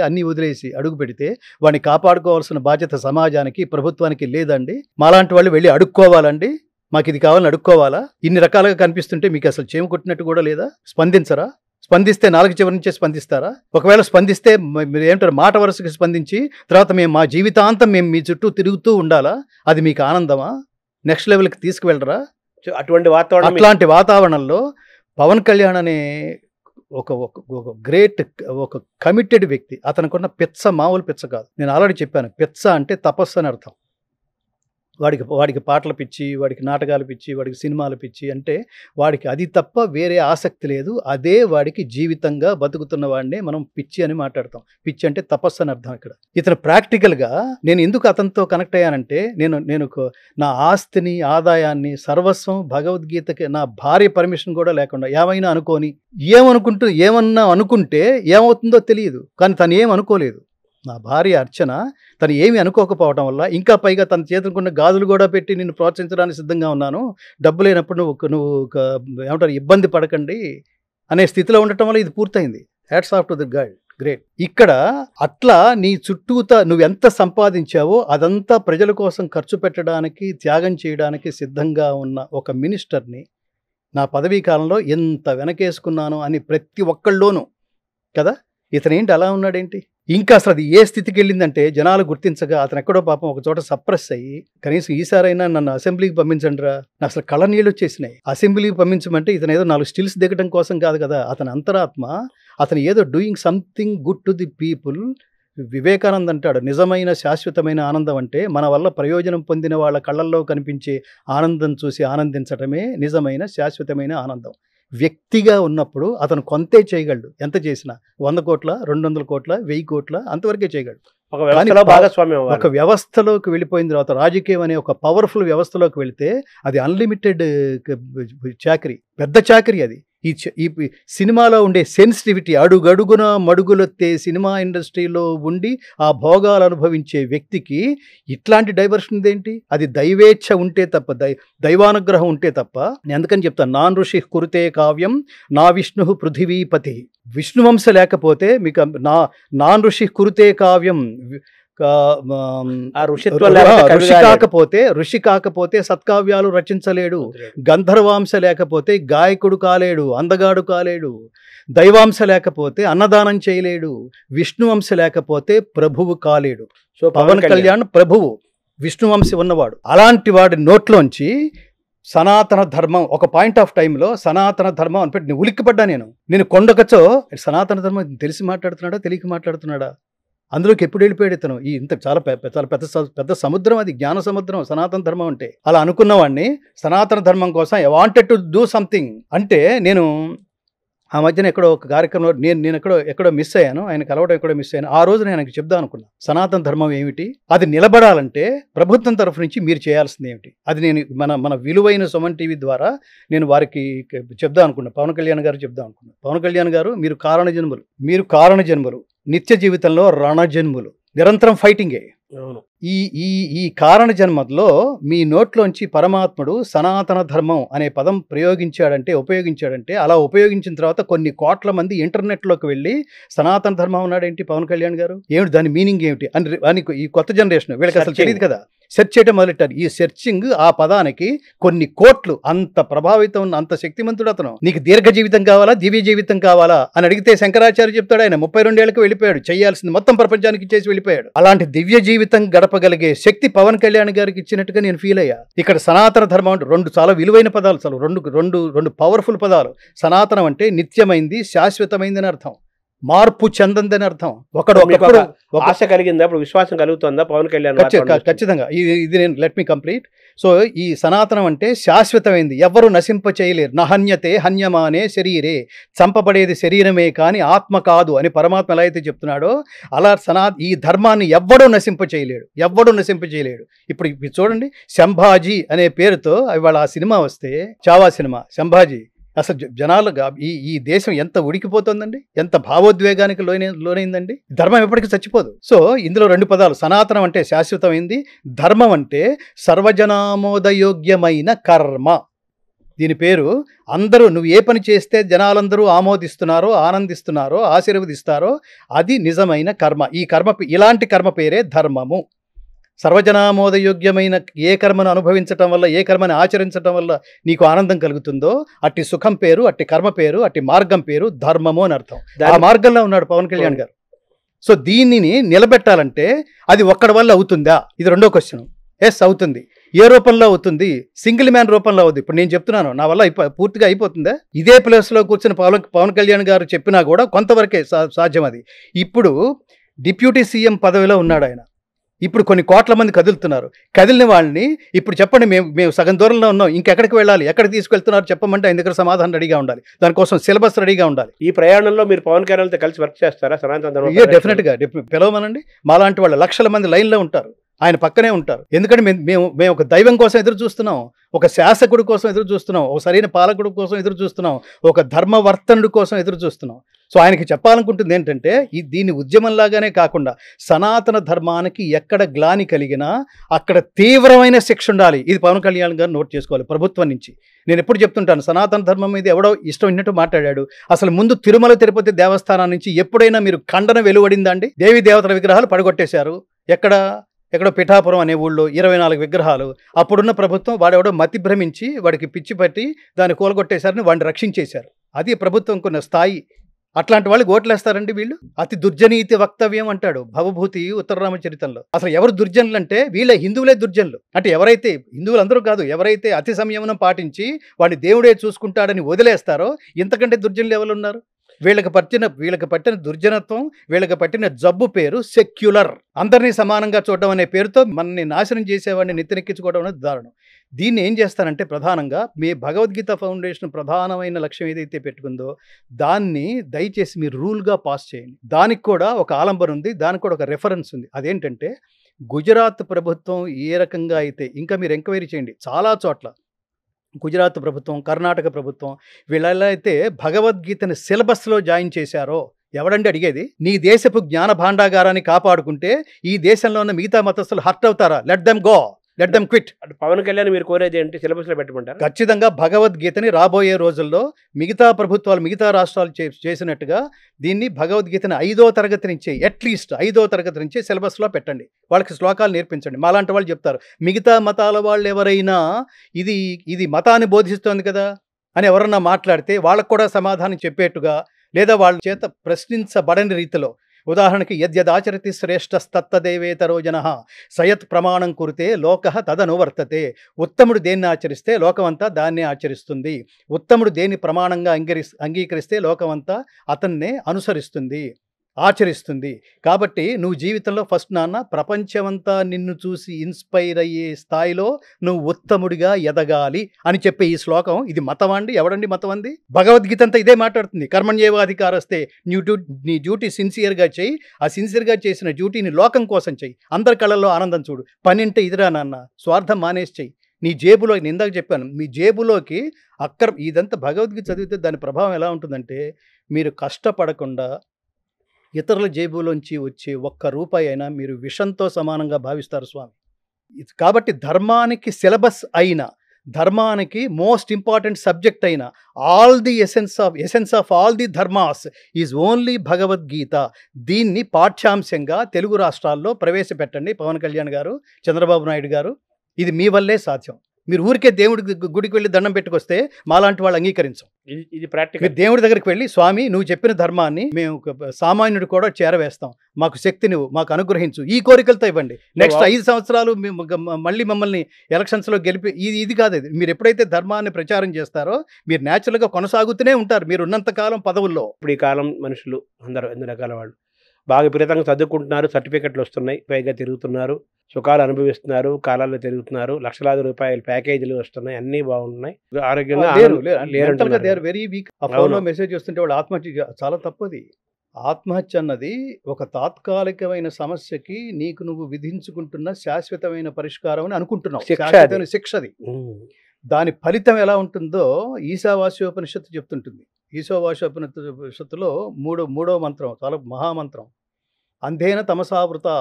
అన్నీ వదిలేసి అడుగు పెడితే వాడిని కాపాడుకోవాల్సిన బాధ్యత సమాజానికి, ప్రభుత్వానికి లేదండి. మాలాంటి వాళ్ళు వెళ్ళి అడుక్కోవాలండి, మాకు ఇది కావాలని అడుక్కోవాలా? ఇన్ని రకాలుగా కనిపిస్తుంటే మీకు అసలు చేమ కొట్టినట్టు కూడా లేదా? స్పందించరా? స్పందిస్తే 4 చివరి నుంచే స్పందిస్తారా? ఒకవేళ స్పందిస్తే మీరు ఏమంటారు, మాట వరుసకి స్పందించి తర్వాత మేము మా జీవితాంతం మేము మీ చుట్టూ తిరుగుతూ ఉండాలా? అది మీకు ఆనందమా? నెక్స్ట్ లెవెల్కి తీసుకువెళ్ళరా? అట్లాంటి వాతావరణంలో పవన్ కళ్యాణ్ అనే ఒక గ్రేట్, ఒక కమిటెడ్ వ్యక్తి. అతనుకున్న పిచ్చ మామూలు పిచ్చ కాదు. నేను ఆల్రెడీ చెప్పాను, పిచ్చ అంటే తపస్సు అని అర్థం. వాడికి పాటలు పిచ్చి, వాడికి నాటకాలు పిచ్చి, వాడికి సినిమాలు పిచ్చి, అంటే వాడికి అది తప్ప వేరే ఆసక్తి లేదు. అదే వాడికి జీవితంగా బతుకుతున్న వాడినే మనం పిచ్చి అని మాట్లాడతాం. పిచ్చి అంటే తపస్సు అని అర్థం. ఇక్కడ ఇతను ప్రాక్టికల్గా నేను ఎందుకు అతనితో కనెక్ట్ అయ్యానంటే, నేను నా ఆస్తిని, ఆదాయాన్ని, సర్వస్వం భగవద్గీతకి నా భార్య పర్మిషన్ కూడా లేకుండా ఏమైనా ఏమన్నా అనుకుంటే ఏమవుతుందో తెలియదు. కానీ తను ఏం అనుకోలేదు. నా భార్య అర్చన తను ఏమి అనుకోకపోవడం వల్ల, ఇంకా పైగా తన చేతుకున్న గాజులు కూడా పెట్టి నిన్ను ప్రోత్సహించడానికి సిద్ధంగా ఉన్నాను, డబ్బు లేనప్పుడు నువ్వు ఏమంటారు ఇబ్బంది పడకండి అనే స్థితిలో ఉండటం వల్ల ఇది పూర్తయింది. Hats off to the God, great. ఇక్కడ అట్లా నీ చుట్టూతా నువ్వెంత సంపాదించావో అదంతా ప్రజల కోసం ఖర్చు పెట్టడానికి, త్యాగం చేయడానికి సిద్ధంగా ఉన్న ఒక మినిస్టర్ని నా పదవీ కాలంలో ఎంత వెనకేసుకున్నాను అని ప్రతి ఒక్కళ్ళలోనూ కదా. ఇతనేంటి అలా ఉన్నాడేంటి? ఇంకా అసలు అది ఏ స్థితికి వెళ్ళిందంటే జనాలు గుర్తించగా అతను ఎక్కడో పాపం ఒక చోట సప్రెస్ అయ్యి, కనీసం ఈసారైనా నన్ను అసెంబ్లీకి పంపించండి రా, నాకు అసలు కళ్ళ నీళ్ళు వచ్చేసినాయి. అసెంబ్లీకి పంపించమంటే ఇతను ఏదో 4 స్టిల్స్ దిగడం కోసం కాదు కదా. అతని అంతరాత్మ, అతను ఏదో doing something good to the people. Vivekananda అంటాడు, నిజమైన శాశ్వతమైన ఆనందం అంటే మన వల్ల ప్రయోజనం పొందిన వాళ్ళ కళ్ళల్లో కనిపించే ఆనందం చూసి ఆనందించటమే నిజమైన శాశ్వతమైన ఆనందం. వ్యక్తిగా ఉన్నప్పుడు అతను కొంతే చేయగలడు, ఎంత చేసినా 100 కోట్ల, 200 కోట్ల, 1000 కోట్ల అంతవరకే చేయగలడు. ఒక వ్యవస్థలోకి వెళ్ళిపోయిన తర్వాత, రాజకీయం అనే ఒక పవర్ఫుల్ వ్యవస్థలోకి వెళితే అది అన్లిమిటెడ్ చాకరీ, పెద్ద చాకరీ అది. ఈ సినిమాలో ఉండే సెన్సిటివిటీ, అడుగడుగున మడుగులొత్తే సినిమా ఇండస్ట్రీలో ఉండి ఆ భోగాలు అనుభవించే వ్యక్తికి ఇట్లాంటి డైవర్షన్ ఏంటి? అది దైవేచ్ఛ ఉంటే తప్ప, దైవానుగ్రహం ఉంటే తప్ప. నేను అందుకని చెప్తాను, నాన్ ఋషి కురుతే కావ్యం నా విష్ణు పృథివీపతి. విష్ణువంశ లేకపోతే మీకు నాన్ ఋషి కురుతే కావ్యం, ఋషి కాకపోతే సత్కావ్యాలు రచించలేడు, గంధర్వాంశ లేకపోతే గాయకుడు కాలేడు, అందగాడు కాలేడు, దైవాంశ లేకపోతే అన్నదానం చేయలేడు, విష్ణువంశ లేకపోతే ప్రభువు కాలేడు. సో పవన్ కళ్యాణ్ ప్రభువు, విష్ణువంశ ఉన్నవాడు. అలాంటి వాడి నోట్లోంచి సనాతన ధర్మం ఒక పాయింట్ ఆఫ్ టైంలో సనాతన ధర్మం అని పెట్టి ఉలిక్కిపడ్డా. నేను కొండకచో సనాతన ధర్మం తెలిసి మాట్లాడుతున్నాడా తెలియక మాట్లాడుతున్నాడా? అందులోకి ఎప్పుడు వెళ్ళిపోయాడు ఇతను? ఈ ఇంత చాలా పెద్ద సముద్రం, అది జ్ఞాన సముద్రం సనాతన ధర్మం అంటే. అలా అనుకున్నవాడిని సనాతన ధర్మం కోసం I wanted to do something అంటే, నేను ఆ మధ్యన ఎక్కడో ఒక కార్యక్రమంలో నేను ఎక్కడో మిస్ అయ్యాను, ఆయన కలవడం ఎక్కడో మిస్ అయ్యాను. ఆ రోజు నేను ఆయనకి చెప్దాం అనుకున్నా, సనాతన ధర్మం ఏమిటి, అది నిలబడాలంటే ప్రభుత్వం తరఫు నుంచి మీరు చేయాల్సింది ఏమిటి. అది నేను మన విలువైన సుమన్ టీవీ ద్వారా నేను వారికి చెప్దాం అనుకున్నా, పవన్ కళ్యాణ్ గారు చెప్దాం అనుకున్నా. పవన్ కళ్యాణ్ గారు, మీరు కారణ జన్మలు, నిత్య జీవితంలో రణజన్ములు, నిరంతరం ఫైటింగే. ఈ కారణ జన్మలో మీ నోట్లోంచి పరమాత్ముడు సనాతన ధర్మం అనే పదం ఉపయోగించాడంటే అలా ఉపయోగించిన తర్వాత కొన్ని కోట్ల మంది ఇంటర్నెట్లోకి వెళ్ళి సనాతన ధర్మం ఉన్నాడేంటి పవన్ కళ్యాణ్ గారు, ఏమిటి దాని మీనింగ్ ఏమిటి అని ఈ కొత్త జనరేషన్ వీళ్ళకి అసలు తెలియదు కదా, సెర్చ్ చేయడం మొదలెట్టారు. ఈ సెర్చింగ్ ఆ పదానికి కొన్ని కోట్లు, అంత ప్రభావితం ఉన్న, అంత శక్తిమంతుడు అతను. నీకు దీర్ఘ జీవితం కావాలా, దివ్య జీవితం కావాలా అని అడిగితే శంకరాచార్య చెప్తాడు, ఆయన 32 ఏళ్ళకి వెళ్ళిపోయాడు, చేయాల్సింది మొత్తం ప్రపంచానికి చేసి వెళ్ళిపోయాడు. అలాంటి దివ్య జీవితం గడపగలిగే శక్తి పవన్ కళ్యాణ్ గారికి ఇచ్చినట్టుగా నేను ఫీల్ అయ్యా. ఇక్కడ సనాతన ధర్మం అంటే రెండు చాలా విలువైన పదాలు, చాలా రెండు పవర్ఫుల్ పదాలు. సనాతనం అంటే నిత్యమైంది, శాశ్వతమైంది అని అర్థం, మార్పు చెందందని అర్థం. ఒకడు ఆశ కలిగిందా, అప్పుడు విశ్వాసం కలుగుతుందా పవన్ కళ్యాణ్? ఖచ్చితంగా. ఇది నేను లెట్ మీ కంప్లీట్. సో ఈ సనాతనం అంటే శాశ్వతమైంది, ఎవ్వరు నశింప చేయలేరు. నహన్యతే హన్యమానే శరీరే, చంపబడేది శరీరమే కానీ ఆత్మ కాదు అని పరమాత్మ ఎలా అయితే చెప్తున్నాడో, అలా ఈ ధర్మాన్ని ఎవ్వడూ నశింప చేయలేడు. ఇప్పుడు చూడండి, సంభాజీ అనే పేరుతో ఇవాళ ఆ సినిమా వస్తే, చావా సినిమా, సంభాజీ, అసలు జనాలుగా ఈ దేశం ఎంత ఉడికిపోతుందండి, ఎంత భావోద్వేగానికి లోనైందండి. ధర్మం ఎప్పటికీ చచ్చిపోదు. సో ఇందులో రెండు పదాలు, సనాతనం అంటే శాశ్వతమైంది, ధర్మం అంటే సర్వజనామోదయోగ్యమైన కర్మ. దీని పేరు అందరూ, నువ్వు ఏ పని చేస్తే జనాలందరూ ఆమోదిస్తున్నారో, ఆనందిస్తున్నారో, ఆశీర్వదిస్తారో అది నిజమైన కర్మ. ఇలాంటి కర్మ పేరే ధర్మము. సర్వజనామోదయోగ్యమైన ఏ కర్మను అనుభవించటం వల్ల, ఏ కర్మని ఆచరించటం వల్ల నీకు ఆనందం కలుగుతుందో అట్టి సుఖం పేరు, అట్టి కర్మ పేరు, అట్టి మార్గం పేరు ధర్మము అని అర్థం. ఆ మార్గంలో ఉన్నాడు పవన్ కళ్యాణ్ గారు. సో దీనిని నిలబెట్టాలంటే అది ఒక్కడి వల్ల అవుతుందా? ఇది రెండో క్వశ్చన్. ఎస్, అవుతుంది. ఏ రూపంలో అవుతుంది? సింగిల్ మ్యాన్ రూపంలో అవుతుంది. ఇప్పుడు నేను చెప్తున్నాను, నా వల్ల పూర్తిగా అయిపోతుందా? ఇదే ప్లేస్లో కూర్చుని పవన్ కళ్యాణ్ గారు చెప్పినా కూడా కొంతవరకే సాధ్యం అది. ఇప్పుడు డిప్యూటీ సీఎం పదవిలో ఉన్నాడు ఆయన. ఇప్పుడు కొన్ని కోట్ల మంది కదులుతున్నారు. కదిలిన వాళ్ళని ఇప్పుడు చెప్పండి, మేము సగం దూరంలో ఉన్నాం, ఇంకెక్కడికి వెళ్ళాలి, ఎక్కడికి తీసుకెళ్తున్నారు చెప్పమంటే ఆయన దగ్గర సమాధానం రెడీగా ఉండాలి, దానికోసం సిలబస్ రెడీగా ఉండాలి. ఈ ప్రయాణంలో మీరు పవన్ కళ్యాణ్తో కలిసి వర్క్ చేస్తారా? సనాతన డెఫినెట్గా పిలవమనండి. మాలాంటి వాళ్ళు లక్షల మంది లైన్లో ఉంటారు, ఆయన పక్కనే ఉంటారు. ఎందుకంటే మేము ఒక దైవం కోసం ఎదురు చూస్తున్నాం, ఒక శాసకుడి కోసం ఎదురు చూస్తున్నాం, ఒక సరైన పాలకుడి కోసం ఎదురు చూస్తున్నాం, ఒక ధర్మవర్తనుడి కోసం ఎదురు చూస్తున్నాం. సో ఆయనకి చెప్పాలనుకుంటుంది ఏంటంటే, దీన్ని ఉద్యమంలాగానే కాకుండా సనాతన ధర్మానికి ఎక్కడ గ్లాని కలిగినా అక్కడ తీవ్రమైన శిక్ష ఉండాలి. ఇది పవన్ కళ్యాణ్ గారు నోట్ చేసుకోవాలి ప్రభుత్వం నుంచి. నేను ఎప్పుడు చెప్తుంటాను, సనాతన ధర్మం మీద ఎవడో ఇష్టం ఉన్నట్టు మాట్లాడాడు. అసలు ముందు తిరుమల తిరుపతి దేవస్థానం నుంచి ఎప్పుడైనా మీరు ఖండన వెలువడిందా అండి? దేవీ దేవతల విగ్రహాలు పడగొట్టేశారు. ఎక్కడో పిఠాపురం అనే ఊళ్ళో 24 విగ్రహాలు. అప్పుడున్న ప్రభుత్వం వాడెవడో మతి భ్రమించి వాడికి పిచ్చి పట్టి దాన్ని కూలగొట్టేశారని వాడిని రక్షించేశారు. అది ప్రభుత్వం కొన్న స్థాయి. అట్లాంటి వాళ్ళు ఓట్లేస్తారండి వీళ్ళు? అతి దుర్జనీతి వక్తవ్యం అంటాడు భవభూతి ఉత్తరరామచరితంలో. అసలు ఎవరు దుర్జనులు అంటే వీళ్ళే, హిందువులే దుర్జనులు. అంటే ఎవరైతే, హిందువులు అందరూ కాదు, ఎవరైతే అతి సంయమనం పాటించి వాడిని దేవుడే చూసుకుంటాడని వదిలేస్తారో ఇంతకంటే దుర్జనులు ఎవరు ఉన్నారు? వీళ్ళకి పట్టిన దుర్జనత్వం, వీళ్ళకి పట్టిన జబ్బు పేరు సెక్యులర్. అందరినీ సమానంగా చూడడం అనే పేరుతో మనల్ని నాశనం చేసేవాడిని నెత్తినెక్కించుకోవడం అనేది దారుణం. దీన్ని ఏం చేస్తారంటే, ప్రధానంగా మీ భగవద్గీత ఫౌండేషన్ ప్రధానమైన లక్ష్యం ఏదైతే పెట్టుకుందో దాన్ని దయచేసి మీరు రూల్గా పాస్ చేయండి. దానికి కూడా ఒక ఆలంబన ఉంది, దానికి కూడా ఒక రెఫరెన్స్ ఉంది. అదేంటంటే, గుజరాత్ ప్రభుత్వం ఏ రకంగా అయితే, ఇంకా మీరు ఎంక్వైరీ చేయండి, చాలా చోట్ల గుజరాత్ ప్రభుత్వం, కర్ణాటక ప్రభుత్వం వీళ్ళెలా అయితే భగవద్గీతని సిలబస్లో జాయిన్ చేశారో, ఎవడండి అడిగేది? నీ దేశపు జ్ఞాన భాండాగారాన్ని కాపాడుకుంటే ఈ దేశంలో ఉన్న మిగతా మతస్థులు హర్ట్ అవుతారా? Let them go, let them quit. అంటే పవన్ కళ్యాణ్ మీరు కోరేది ఏంటి? సిలబస్లో పెట్టమంటారు? ఖచ్చితంగా భగవద్గీతని రాబోయే రోజుల్లో మిగతా ప్రభుత్వాలు, మిగతా రాష్ట్రాలు చేసినట్టుగా దీన్ని భగవద్గీతని 5వ తరగతి నుంచే, అట్లీస్ట్ 5వ తరగతి నుంచే సిలబస్లో పెట్టండి. వాళ్ళకి శ్లోకాలు నేర్పించండి. మాలాంటి వాళ్ళు చెప్తారు, మిగతా మతాల వాళ్ళు ఎవరైనా ఇది మతాన్ని బోధిస్తోంది కదా అని ఎవరన్నా మాట్లాడితే వాళ్ళకు కూడా సమాధానం చెప్పేట్టుగా, లేదా వాళ్ళ చేత ప్రశ్నించబడని రీతిలో, ఉదాహరణకి యద్యదాచరతి శ్రేష్టస్తత్తదేవేతరో జనః సయత్ ప్రమాణం కురితే లోకః తదనువర్తతే. ఉత్తముడు దేన్ని ఆచరిస్తే లోకమంతా దాన్నే ఆచరిస్తుంది. ఉత్తముడు దేన్ని ప్రమాణంగా అంగీకరిస్తే లోకమంతా అతన్నే అనుసరిస్తుంది, ఆచరిస్తుంది. కాబట్టి నువ్వు జీవితంలో ఫస్ట్ నాన్న ప్రపంచమంతా నిన్ను చూసి ఇన్స్పైర్ అయ్యే స్థాయిలో నువ్వు ఉత్తముడిగా ఎదగాలి అని చెప్పే ఈ శ్లోకం, ఇది మతం అండి? ఎవడండి మతం అంది? భగవద్గీత అంతా ఇదే మాట్లాడుతుంది. కర్మణ్యేవాధికారస్తే, నీ డ్యూటీ సిన్సియర్గా చేయి. ఆ సిన్సియర్గా చేసిన డ్యూటీని లోకం కోసం చెయ్యి. అందరి కళ్ళల్లో ఆనందం చూడు. పనింటే ఇదిరా నాన్న, స్వార్థం మానేసి చెయ్యి. నీ జేబులో, నేను ఇందాక చెప్పాను, మీ జేబులోకి ఇదంతా భగవద్గీత చదివితే దాని ప్రభావం ఎలా ఉంటుందంటే, మీరు కష్టపడకుండా ఇతరుల జేబులోంచి వచ్చే ఒక్క రూపాయి అయినా మీరు విషంతో సమానంగా భావిస్తారు స్వామి. కాబట్టి ధర్మానికి సిలబస్ అయిన, ధర్మానికి మోస్ట్ ఇంపార్టెంట్ సబ్జెక్ట్ అయిన all the essence of all the dharmas is only Bhagavad Gita. దీన్ని పాఠ్యాంశంగా తెలుగు రాష్ట్రాల్లో ప్రవేశపెట్టండి పవన్ కళ్యాణ్ గారు, చంద్రబాబు నాయుడు గారు. ఇది మీ వల్లే సాధ్యం. మీరు ఊరికే దేవుడి గుడికి వెళ్ళి దండం పెట్టుకొస్తే మాలాంటి వాళ్ళు అంగీకరించం. ఇది ప్రాక్టికల్. మీరు దేవుడి దగ్గరికి వెళ్ళి, స్వామి నువ్వు చెప్పిన ధర్మాన్ని మేము సామాన్యుడు కూడా చేరవేస్తాం, మాకు శక్తి నువ్వు మాకు అనుగ్రహించు, ఈ కోరికలతో ఇవ్వండి. నెక్స్ట్ 5 సంవత్సరాలు మళ్ళీ మమ్మల్ని ఎలక్షన్స్లో గెలిపి ఇది కాదు. ఇది మీరు ఎప్పుడైతే ధర్మాన్ని ప్రచారం చేస్తారో మీరు న్యాచురల్గా కొనసాగుతూనే ఉంటారు, మీరు ఉన్నంతకాలం పదవుల్లో. ఇప్పుడు ఈ కాలం మనుషులు అందరూ ఎన్ని రకాల వాళ్ళు బాగా విపరీతంగా చదువుకుంటున్నారు, సర్టిఫికెట్లు వస్తున్నాయి, పైగా తిరుగుతున్నారు, సుఖాలు అనుభవిస్తున్నారు, కాలాల్లో తిరుగుతున్నారు, లక్షలాది రూపాయల ప్యాకేజీలు వస్తున్నాయి, అన్నీ బాగున్నాయి, ఆరోగ్యంగా లేరు, వెరీ వీక్. ఆ ఫోన్లో మెసేజ్ వస్తుంటే వాళ్ళు ఆత్మహత్య, చాలా తప్పది. ఆత్మహత్య అన్నది ఒక తాత్కాలికమైన సమస్యకి నీకు నువ్వు విధించుకుంటున్న శాశ్వతమైన పరిష్కారం అని అనుకుంటున్నావు. శిక్ష అది. దాని ఫలితం ఎలా ఉంటుందో ఈశావాస్యోపనిషత్తు చెప్తుంటుంది. ఈశావాస్యోపనిషత్తులో మూడో మంత్రం చాలా మహామంత్రం. అంధేన తమసావృతా,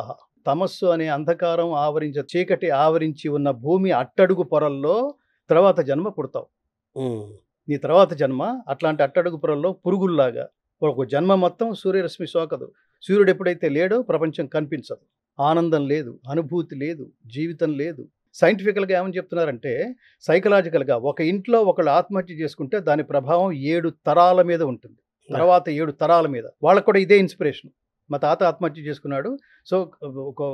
తమస్సు అనే అంధకారం చీకటి ఆవరించి ఉన్న భూమి అట్టడుగు పొరల్లో తర్వాత జన్మ పుడతావు. నీ తర్వాత జన్మ అట్లాంటి అట్టడుగు పొరల్లో పురుగుల్లాగా. ఒక జన్మ మొత్తం సూర్యరశ్మి సోకదు. సూర్యుడు ఎప్పుడైతే లేడో ప్రపంచం కనిపించదు, ఆనందం లేదు, అనుభూతి లేదు, జీవితం లేదు. సైంటిఫికల్గా ఏమని చెప్తున్నారంటే, సైకలాజికల్గా ఒక ఇంట్లో ఒకళ్ళు ఆత్మహత్య చేసుకుంటే దాని ప్రభావం 7 తరాల మీద ఉంటుంది. తర్వాత 7 తరాల మీద వాళ్ళకు కూడా ఇదే ఇన్స్పిరేషన్. మా తాత ఆత్మహత్య చేసుకున్నాడు, సో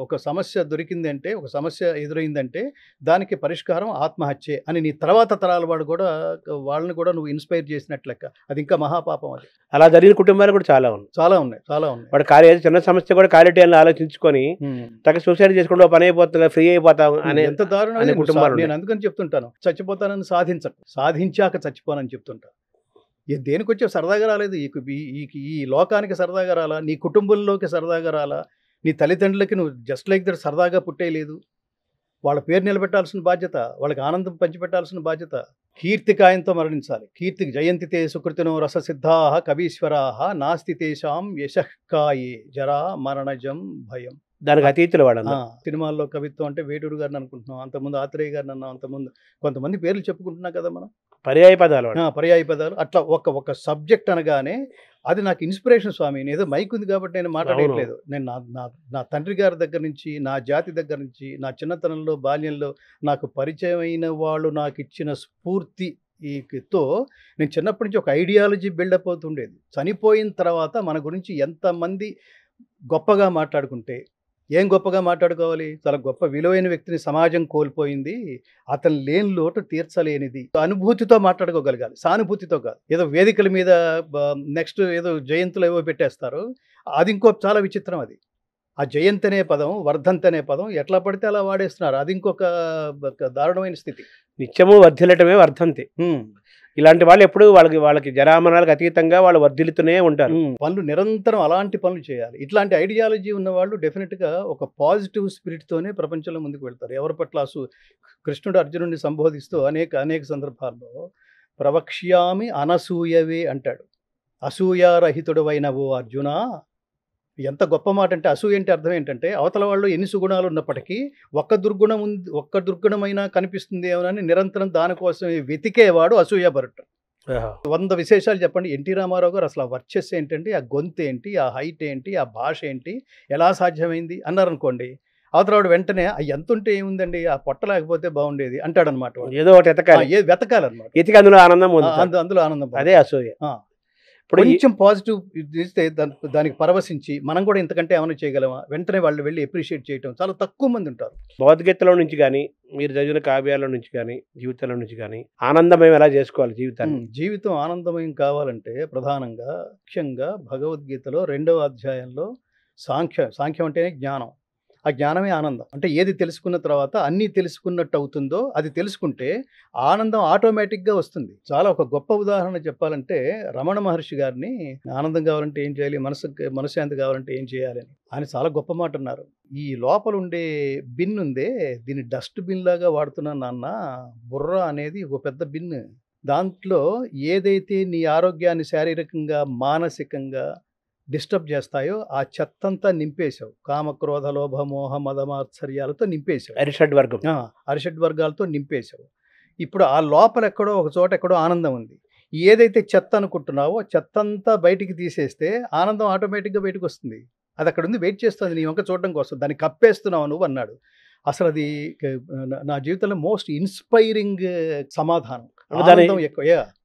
ఒక సమస్య దొరికిందంటే, ఒక సమస్య ఎదురైందంటే దానికి పరిష్కారం ఆత్మహత్యే అని నీ తర్వాత తరాల వాళ్ళని కూడా నువ్వు ఇన్స్పైర్ చేసినట్లు లెక్క. అది ఇంకా మహాపాపం. అది అలా జరిగిన కుటుంబాలు కూడా చాలా ఉన్నాయి. వాడు చిన్న సమస్య కూడా క్వాలిటీ అని ఆలోచించుకొని తగ్గ సూసైడ్ చేసుకుంటే పని అయిపోతుంది, ఫ్రీ అయిపోతాం అనే ఎంత దారుణమైన కుటుంబాలు. నేను అందుకని చెప్తుంటాను, చచ్చిపోతానని సాధించాక చచ్చిపోనని చెప్తుంటాను. దేనికి వచ్చే సరదాగా రాలేదు, ఈ లోకానికి సరదాగా రాలా, నీ కుటుంబంలోకి సరదాగా రాలా, నీ తల్లిదండ్రులకి నువ్వు జస్ట్ లైక్ దట్ సరదాగా పుట్టేయలేదు. వాళ్ళ పేరు నిలబెట్టాల్సిన బాధ్యత, వాళ్ళకి ఆనందం పంచిపెట్టాల్సిన బాధ్యత. కీర్తికాయంతో మరణించాలి. కీర్తికి జయంతితే సుకృతినో రససిద్ధాః కవీశ్వరాః నాస్తి తేషాం యశఃకాయే జరా మరణజం భయం. దానికి అతీతులు వాడు. సినిమాల్లో కవిత్వం అంటే వేటూరు గారిని అనుకుంటున్నాం, అంతకుముందు ఆత్రేయ గారిని అన్నాం, అంతకుముందు కొంతమంది పేర్లు చెప్పుకుంటున్నాం కదా మనం, పర్యాయ పదాలు. అట్లా ఒక సబ్జెక్ట్ అనగానే అది నాకు ఇన్స్పిరేషన్ స్వామి. నేను ఏదో మైక్ ఉంది కాబట్టి నేను మాట్లాడట్లేదు. నేను నా తండ్రి గారి దగ్గర నుంచి, నా జాతి దగ్గర నుంచి, నా చిన్నతనంలో బాల్యంలో నాకు పరిచయం అయిన వాళ్ళు నాకు ఇచ్చిన స్ఫూర్తితో నేను చిన్నప్పటి నుంచి ఒక ఐడియాలజీ బిల్డప్ అవుతుండేది. చనిపోయిన తర్వాత మన గురించి ఎంతమంది గొప్పగా మాట్లాడుకుంటే, ఏం గొప్పగా మాట్లాడుకోవాలి, చాలా గొప్ప విలువైన వ్యక్తిని సమాజం కోల్పోయింది, అతను లేని లోటు తీర్చలేనిది, అనుభూతితో మాట్లాడుకోగలగాలి, సానుభూతితో కాదు. ఏదో వేదికల మీద నెక్స్ట్ ఏదో జయంతులు ఏవో పెట్టేస్తారు, అది ఇంకో చాలా విచిత్రం. అది ఆ జయంతి అనే పదం, వర్ధంతి అనే పదం ఎట్లా పడితే అలా వాడేస్తున్నారు. అది ఇంకొక దారుణమైన స్థితి. నిత్యము వర్ధిల్లటమే వర్ధంతి. ఇలాంటి వాళ్ళు ఎప్పుడు వాళ్ళకి జరామరణాలకు అతీతంగా వాళ్ళు వర్ధిల్లుతూనే ఉంటారు. పనులు నిరంతరం అలాంటి పనులు చేయాలి. ఇట్లాంటి ఐడియాలజీ ఉన్న వాళ్ళు డెఫినెట్గా ఒక పాజిటివ్ స్పిరిట్తోనే ప్రపంచంలో ముందుకు వెళ్తారు. ఎవరి పట్ల కృష్ణుడు అర్జునుడిని సంబోధిస్తూ అనేక సందర్భాల్లో ప్రవక్ష్యామి అనసూయవే అంటాడు. అసూయారహితుడవైన ఓ అర్జున, ఎంత గొప్ప మాట అంటే, అసూయ అంటే అర్థం ఏంటంటే అవతల వాళ్ళు ఎన్ని సుగుణాలు ఉన్నప్పటికీ ఒక్క దుర్గుణమైనా కనిపిస్తుంది ఏమోనని నిరంతరం దానికోసం వెతికేవాడు అసూయాపరుడు. 100 విశేషాలు చెప్పండి. ఎన్టీ రామారావు గారు అసలు ఆ వర్చస్సు ఏంటంటే, ఆ గొంతు ఏంటి, ఆ హైట్ ఏంటి, ఆ భాష ఏంటి, ఎలా సాధ్యమైంది అన్నారనుకోండి, అవతలవాడు వెంటనే ఎంత ఉంటే ఏముందండి, ఆ పొట్ట లేకపోతే బాగుండేది అంటాడనమాట. ఏదో ఒకటి వెతకాలన్నమాట. ఎతికి అందులో ఆనందం అందులో ఆనందం, అదే అసూయ. ఇప్పుడు కొంచెం పాజిటివ్ ఇస్తే దానికి పరవశించి మనం కూడా ఇంతకంటే ఏమైనా చేయగలమా, వెంటనే వాళ్ళు వెళ్ళి అప్రిషియేట్ చేయటం చాలా తక్కువ మంది ఉంటారు. భగవద్గీతలో నుంచి కానీ, మీరు చదివిన కావ్యాల నుంచి కానీ, జీవితంలో నుంచి కానీ ఆనందమయం ఎలా చేసుకోవాలి జీవితాన్ని? జీవితం ఆనందమయం కావాలంటే ప్రధానంగా ముఖ్యంగా భగవద్గీతలో 2వ అధ్యాయంలో సాంఖ్యం అంటేనే జ్ఞానం. ఆ జ్ఞానమే ఆనందం. అంటే ఏది తెలుసుకున్న తర్వాత అన్నీ తెలుసుకున్నట్టు అవుతుందో అది తెలుసుకుంటే ఆనందం ఆటోమేటిక్గా వస్తుంది. చాలా ఒక గొప్ప ఉదాహరణ చెప్పాలంటే, రమణ మహర్షి గారిని ఆనందం కావాలంటే ఏం చేయాలి, మనశ్శాంతి కావాలంటే ఏం చేయాలి అని ఆయన చాలా గొప్ప మాట అన్నారు. ఈ లోపల ఉండే బిన్ ఉందే, దీన్ని డస్ట్ బిన్ లాగా వాడుతున్నాను నాన్న. బుర్ర అనేది ఒక పెద్ద బిన్. దాంట్లో ఏదైతే నీ ఆరోగ్యాన్ని శారీరకంగా మానసికంగా డిస్టర్బ్ చేస్తాయో ఆ చెత్తంతా నింపేశావు. కామక్రోధ లోభ మోహ మదమాత్సర్యాలతో నింపేశావు. అరిషడ్ వర్గాలతో నింపేశావు. ఇప్పుడు ఆ లోపల ఎక్కడో ఒక చోట ఎక్కడో ఆనందం ఉంది. ఏదైతే చెత్త అనుకుంటున్నావో చెత్తంతా బయటికి తీసేస్తే ఆనందం ఆటోమేటిక్గా బయటకు వస్తుంది. అది అక్కడ ఉంది, వెయిట్ చేస్తుంది నీ వంక చూడడం కోసం. దాన్ని కప్పేస్తున్నావు నువ్వు అన్నాడు. అసలు అది నా జీవితంలో మోస్ట్ ఇన్స్పైరింగ్ సమాధానం.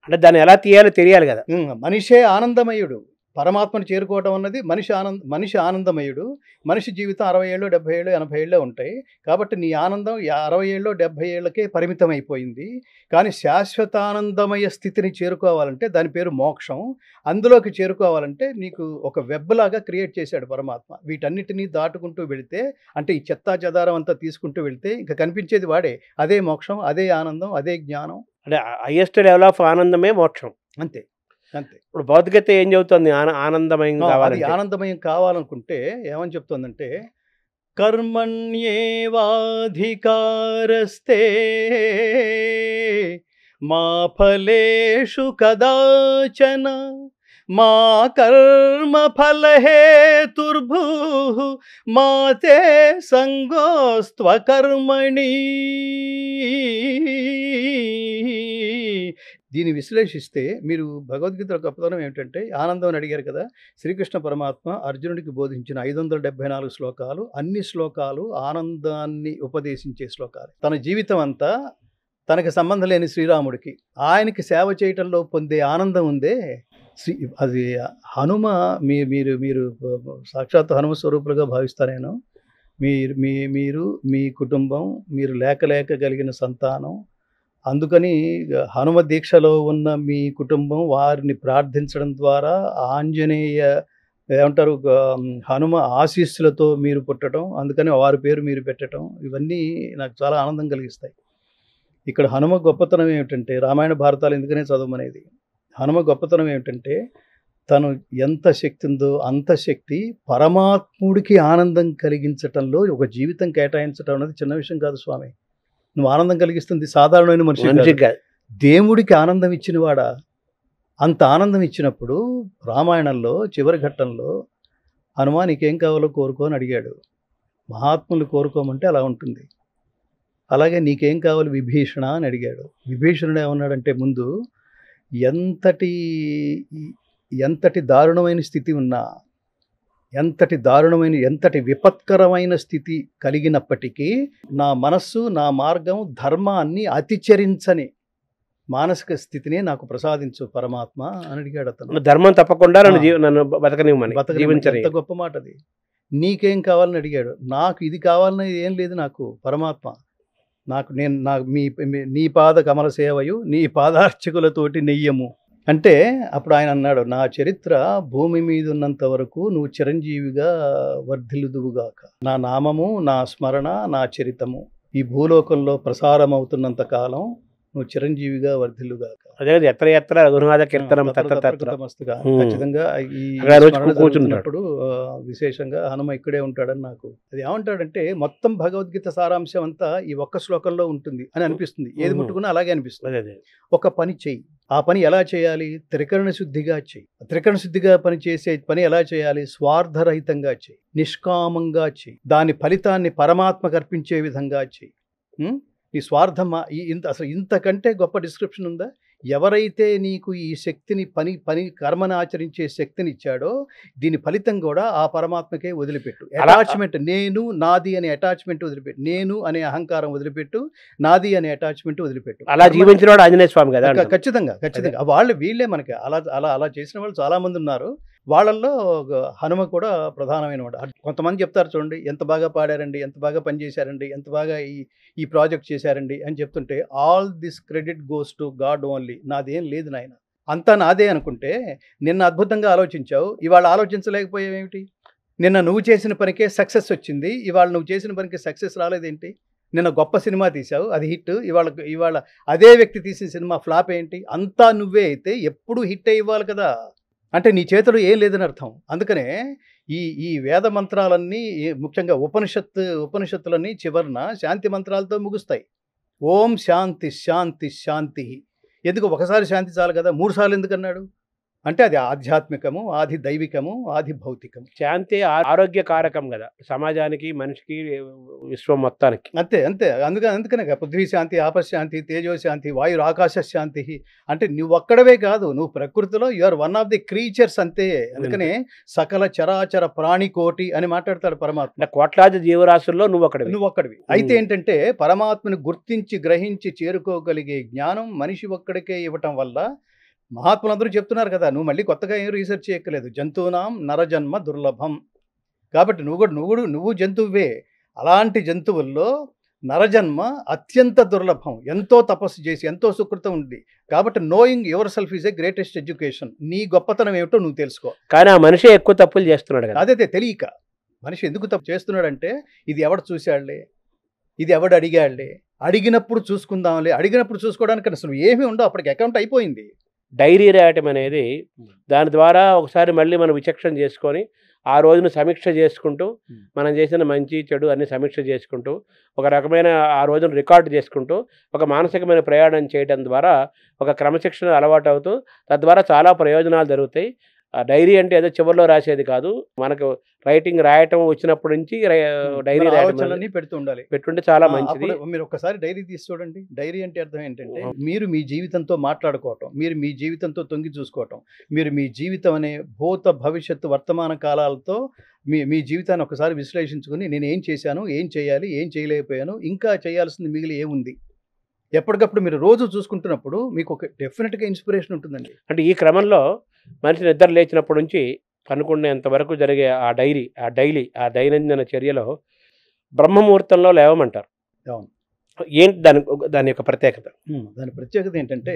అంటే దాన్ని ఎలా తీయాలో తెలియాలి కదా. మనిషే ఆనందమయుడు. పరమాత్మను చేరుకోవడం అన్నది మనిషి ఆనందమయుడు. మనిషి జీవితం 60 ఏళ్ళు 70 ఏళ్ళు 80 ఏళ్ళే ఉంటాయి. కాబట్టి నీ ఆనందం 60 ఏళ్ళు 70 ఏళ్ళకే పరిమితం అయిపోయింది. కానీ శాశ్వతానందమయ స్థితిని చేరుకోవాలంటే దాని పేరు మోక్షం. అందులోకి చేరుకోవాలంటే నీకు ఒక వెబ్ లాగా క్రియేట్ చేశాడు పరమాత్మ. వీటన్నిటినీ దాటుకుంటూ వెళితే, అంటే ఈ చెత్తా చెదారం అంతా తీసుకుంటూ వెళితే ఇంకా కనిపించేది వాడే. అదే మోక్షం, అదే ఆనందం, అదే జ్ఞానం. అంటే హైయెస్ట్ లెవెల్ ఆఫ్ ఆనందమే మోక్షం. అంతే. ఇప్పుడు భౌతికత ఏం చెబుతుంది? ఆనందమయం కావాలి. ఆనందమయం కావాలనుకుంటే ఏమని చెప్తుందంటే, కర్మణ్యేవాధికారస్తే మా ఫలేషు కదాచన మా కర్మ ఫలహేతుర్భూ మా తే సంగోస్త్వకర్మణి. దీన్ని విశ్లేషిస్తే మీరు భగవద్గీత గొప్పతనం ఏమిటంటే, ఆనందం అని అడిగారు కదా, శ్రీకృష్ణ పరమాత్మ అర్జునుడికి బోధించిన 574 శ్లోకాలు, అన్ని శ్లోకాలు ఆనందాన్ని ఉపదేశించే శ్లోకాలు. తన జీవితం అంతా తనకి సంబంధం లేని శ్రీరాముడికి, ఆయనకి సేవ చేయటంలో పొందే ఆనందం ఉందే, అది హనుమ. మీరు సాక్షాత్ హనుమ స్వరూపులుగా భావిస్తారేను. మీరు మీ కుటుంబం, మీరు లేక కలిగిన సంతానం, అందుకని హనుమ దీక్షలో ఉన్న మీ కుటుంబం వారిని ప్రార్థించడం ద్వారా ఆంజనేయ ఏమంటారు హనుమ ఆశీస్సులతో మీరు పుట్టడం, అందుకని వారి పేరు మీరు పెట్టడం, ఇవన్నీ నాకు చాలా ఆనందం కలిగిస్తాయి. ఇక్కడ హనుమ గొప్పతనం ఏమిటంటే, రామాయణ భారతాలు ఎందుకనే చదవమనేది, హనుమ గొప్పతనం ఏమిటంటే, తను ఎంత శక్తి ఉందో అంత శక్తి పరమాత్ముడికి ఆనందం కలిగించటంలో ఒక జీవితం కేటాయించడం అనేది చిన్న విషయం కాదు స్వామి. నువ్వు ఆనందం కలిగిస్తుంది సాధారణమైన మనిషి కాదు, దేవుడికి ఆనందం ఇచ్చినవాడా. అంత ఆనందం ఇచ్చినప్పుడు రామాయణంలో చివరి ఘట్టంలో హనుమా నీకేం కావాలో కోరుకో అని అడిగాడు. మహాత్ములు కోరుకోమంటే అలా ఉంటుంది. అలాగే నీకేం కావాలి విభీషణ అని అడిగాడు. విభీషణుడు ఏమన్నాడంటే, ముందు ఎంతటి దారుణమైన స్థితి ఉన్నా, ఎంతటి విపత్కరమైన స్థితి కలిగినప్పటికీ నా మనస్సు నా మార్గం ధర్మాన్ని అతిచరించని మానసిక స్థితిని నాకు ప్రసాదించు పరమాత్మ అని అడిగాడు అతను. ధర్మం తప్పకుండా నన్ను బతకనివ్వమని. ఎంత గొప్ప మాట అది. నీకేం కావాలని అడిగాడు. నాకు ఇది కావాలని ఏం లేదు నాకు పరమాత్మ, నాకు నీ పాద కమల సేవయు నీ పాదార్చకులతోటి నెయ్యము అంటే, అప్పుడు ఆయన అన్నాడు, నా చరిత్ర భూమి మీద ఉన్నంత వరకు నువ్వు చిరంజీవిగా వర్ధిల్లుదువుగాక. నా నామము, నా స్మరణ, నా చరితము ఈ భూలోకంలో ప్రసారం అవుతున్నంత కాలం నువ్వు చిరంజీవిగా వర్ధిల్లుగాక. అదే ఎత్ర ఎత్ర రఘునాథ కీర్తనం తత్ర తత్ర. కృతమస్తుగా. ఉమ్. ఖచ్చితంగా ఈ అక్కడ రోజు స్మరణ కూర్చుంటున్నాడు. జరుగుతున్నప్పుడు విశేషంగా హనుమ ఇక్కడే ఉంటాడని నాకు అది ఏమంటాడంటే మొత్తం భగవద్గీత సారాంశం అంతా ఈ ఒక్క శ్లోకంలో ఉంటుంది అని అనిపిస్తుంది. ఏది ఉమ్. ముట్టుకున్నా అలాగే అనిపిస్తుంది. అదే అదే. ఒక పని చెయ్యి. ఆ పని ఎలా చేయాలి? త్రికరణ శుద్ధిగా చెయ్యి. త్రికరణ శుద్ధిగా పని చేసే పని ఎలా చేయాలి? స్వార్థరహితంగా చెయ్యి, నిష్కామంగా చెయ్యి, దాని ఫలితాన్ని పరమాత్మకు అర్పించే విధంగా చెయ్యి. ఈ స్వార్థమా అసలు ఇంతకంటే గొప్ప డిస్క్రిప్షన్ ఉందా? ఎవరైతే నీకు ఈ శక్తిని పని కర్మను ఆచరించే శక్తిని ఇచ్చాడో దీని ఫలితం కూడా ఆ పరమాత్మకే వదిలిపెట్టు. అటాచ్మెంట్, నేను నాది అనే అటాచ్మెంట్ వదిలిపెట్టు, నేను అనే అహంకారం వదిలిపెట్టు, నాది అనే అటాచ్మెంట్ వదిలిపెట్టు. అలా జీవించిన వాడు ఆంజనేయ స్వామి కదా. ఖచ్చితంగా వీళ్ళే మనకి అలా చేసిన వాళ్ళు చాలా మంది ఉన్నారు. వాళ్ళల్లో హనుమ కూడా ప్రధానమైన వాడు. కొంతమంది చెప్తారు చూడండి, ఎంత బాగా పాడారండి, ఎంత బాగా పనిచేశారండి, ఎంత బాగా ఈ ప్రాజెక్ట్ చేశారండి అని చెప్తుంటే all this credit goes to God only. నాదేం లేదు నాయన, అంతా నాదే అనుకుంటే నిన్న అద్భుతంగా ఆలోచించావు, ఇవాళ ఆలోచించలేకపోయావేమిటి? నిన్న నువ్వు చేసిన పనికే సక్సెస్ వచ్చింది, ఇవాళ నువ్వు చేసిన పనికి సక్సెస్ రాలేదేంటి? నిన్న గొప్ప సినిమా తీసావు, అది హిట్, ఇవాళ అదే వ్యక్తి తీసిన సినిమా ఫ్లాప్ ఏంటి? అంతా నువ్వే అయితే ఎప్పుడు హిట్ ఇవ్వాలి కదా. అంటే నీ చేతిలో ఏం లేదని అర్థం. అందుకనే ఈ వేద మంత్రాలన్నీ ముఖ్యంగా ఉపనిషత్తులన్నీ చివరన శాంతి మంత్రాలతో ముగుస్తాయి. ఓం శాంతి శాంతి శాంతి. ఎందుకు ఒకసారి శాంతి చాలు కదా, 3 సార్లు ఎందుకు అన్నాడు? అంటే అది ఆధ్యాత్మికము, ఆది దైవికము, ఆది భౌతికము. శాంతి ఆరోగ్యకారకం కదా సమాజానికి, మనిషికి, విశ్వం మొత్తానికి. అంతే అందుకనే పృథ్వీ శాంతి, ఆపశాంతి, తేజోశాంతి, వాయు ఆకాశ శాంతి. అంటే నువ్వు ఒక్కడవే కాదు, నువ్వు ప్రకృతిలో you are one of the creatures అంతే. అందుకనే సకల చరాచర ప్రాణికోటి అని మాట్లాడతాడు పరమాత్మ. కోట్లాది జీవరాశుల్లో నువ్వు ఒక్కడివి. అయితే ఏంటంటే పరమాత్మను గుర్తించి గ్రహించి చేరుకోగలిగే జ్ఞానం మనిషి ఒక్కడికే ఇవ్వటం వల్ల మహాత్ములందరూ చెప్తున్నారు కదా, నువ్వు మళ్ళీ కొత్తగా ఏం రీసెర్చ్ చేయక్కర్లేదు. జంతువునాం నరజన్మ దుర్లభం. కాబట్టి నువ్వు జంతువువే. అలాంటి జంతువుల్లో నరజన్మ అత్యంత దుర్లభం. ఎంతో తపస్సు చేసి, ఎంతో సుకృతం ఉంది. కాబట్టి knowing your self is a greatest education. నీ గొప్పతనం ఏమిటో నువ్వు తెలుసుకో. కానీ ఆ మనిషి ఎక్కువ తప్పులు చేస్తున్నాడు కదా. అదే తెలియక మనిషి ఎందుకు తప్పు చేస్తున్నాడంటే, ఇది ఎవడు చూశాడులే, ఇది ఎవడు అడిగాడులే, అడిగినప్పుడు చూసుకుందాంలే, అడిగినప్పుడు చూసుకోవడానికి అసలు ఏమీ ఉండవు, అప్పటికి అకౌంట్ అయిపోయింది. డైరీ రాయటం అనేది, దాని ద్వారా ఒకసారి మళ్ళీ మనం విచక్షణ చేసుకొని ఆ రోజును సమీక్ష చేసుకుంటూ, మనం చేసిన మంచి చెడు అన్ని సమీక్ష చేసుకుంటూ, ఒక రకమైన ఆ రోజును రికార్డు చేసుకుంటూ, ఒక మానసికమైన ప్రయాణం చేయడం ద్వారా ఒక క్రమశిక్షణ అలవాటు అవుతూ, తద్వారా చాలా ప్రయోజనాలు జరుగుతాయి. ఆ డైరీ అంటే ఏదో చివరిలో రాసేది కాదు, మనకు రాయటం వచ్చినప్పటి నుంచి డైరీ ఆలోచనలన్నీ పెట్టుంటే చాలా మంచిది. మీరు ఒకసారి డైరీ తీసి చూడండి. డైరీ అంటే అర్థం ఏంటంటే, మీరు మీ జీవితంతో మాట్లాడుకోవటం, మీరు మీ జీవితంతో తొంగి చూసుకోవటం, మీరు మీ జీవితం అనే భూత భవిష్యత్తు వర్తమాన కాలాలతో మీ జీవితాన్ని ఒకసారి విశ్లేషించుకుని, నేను ఏం చేశాను, ఏం చేయాలి, ఏం చేయలేకపోయాను, ఇంకా చేయాల్సింది మిగిలి ఏముంది, ఎప్పటికప్పుడు మీరు రోజు చూసుకుంటున్నప్పుడు మీకు ఒక డెఫినెట్గా ఇన్స్పిరేషన్ ఉంటుందండి. అంటే ఈ క్రమంలో మనిషి నిద్ర లేచినప్పటి నుంచి అనుకునేంత వరకు జరిగే ఆ దైనందిన చర్యలో బ్రహ్మముహూర్తంలో లేవమంటారు. అవును. ఏంటి దాని యొక్క ప్రత్యేకత? దాని ప్రత్యేకత ఏంటంటే,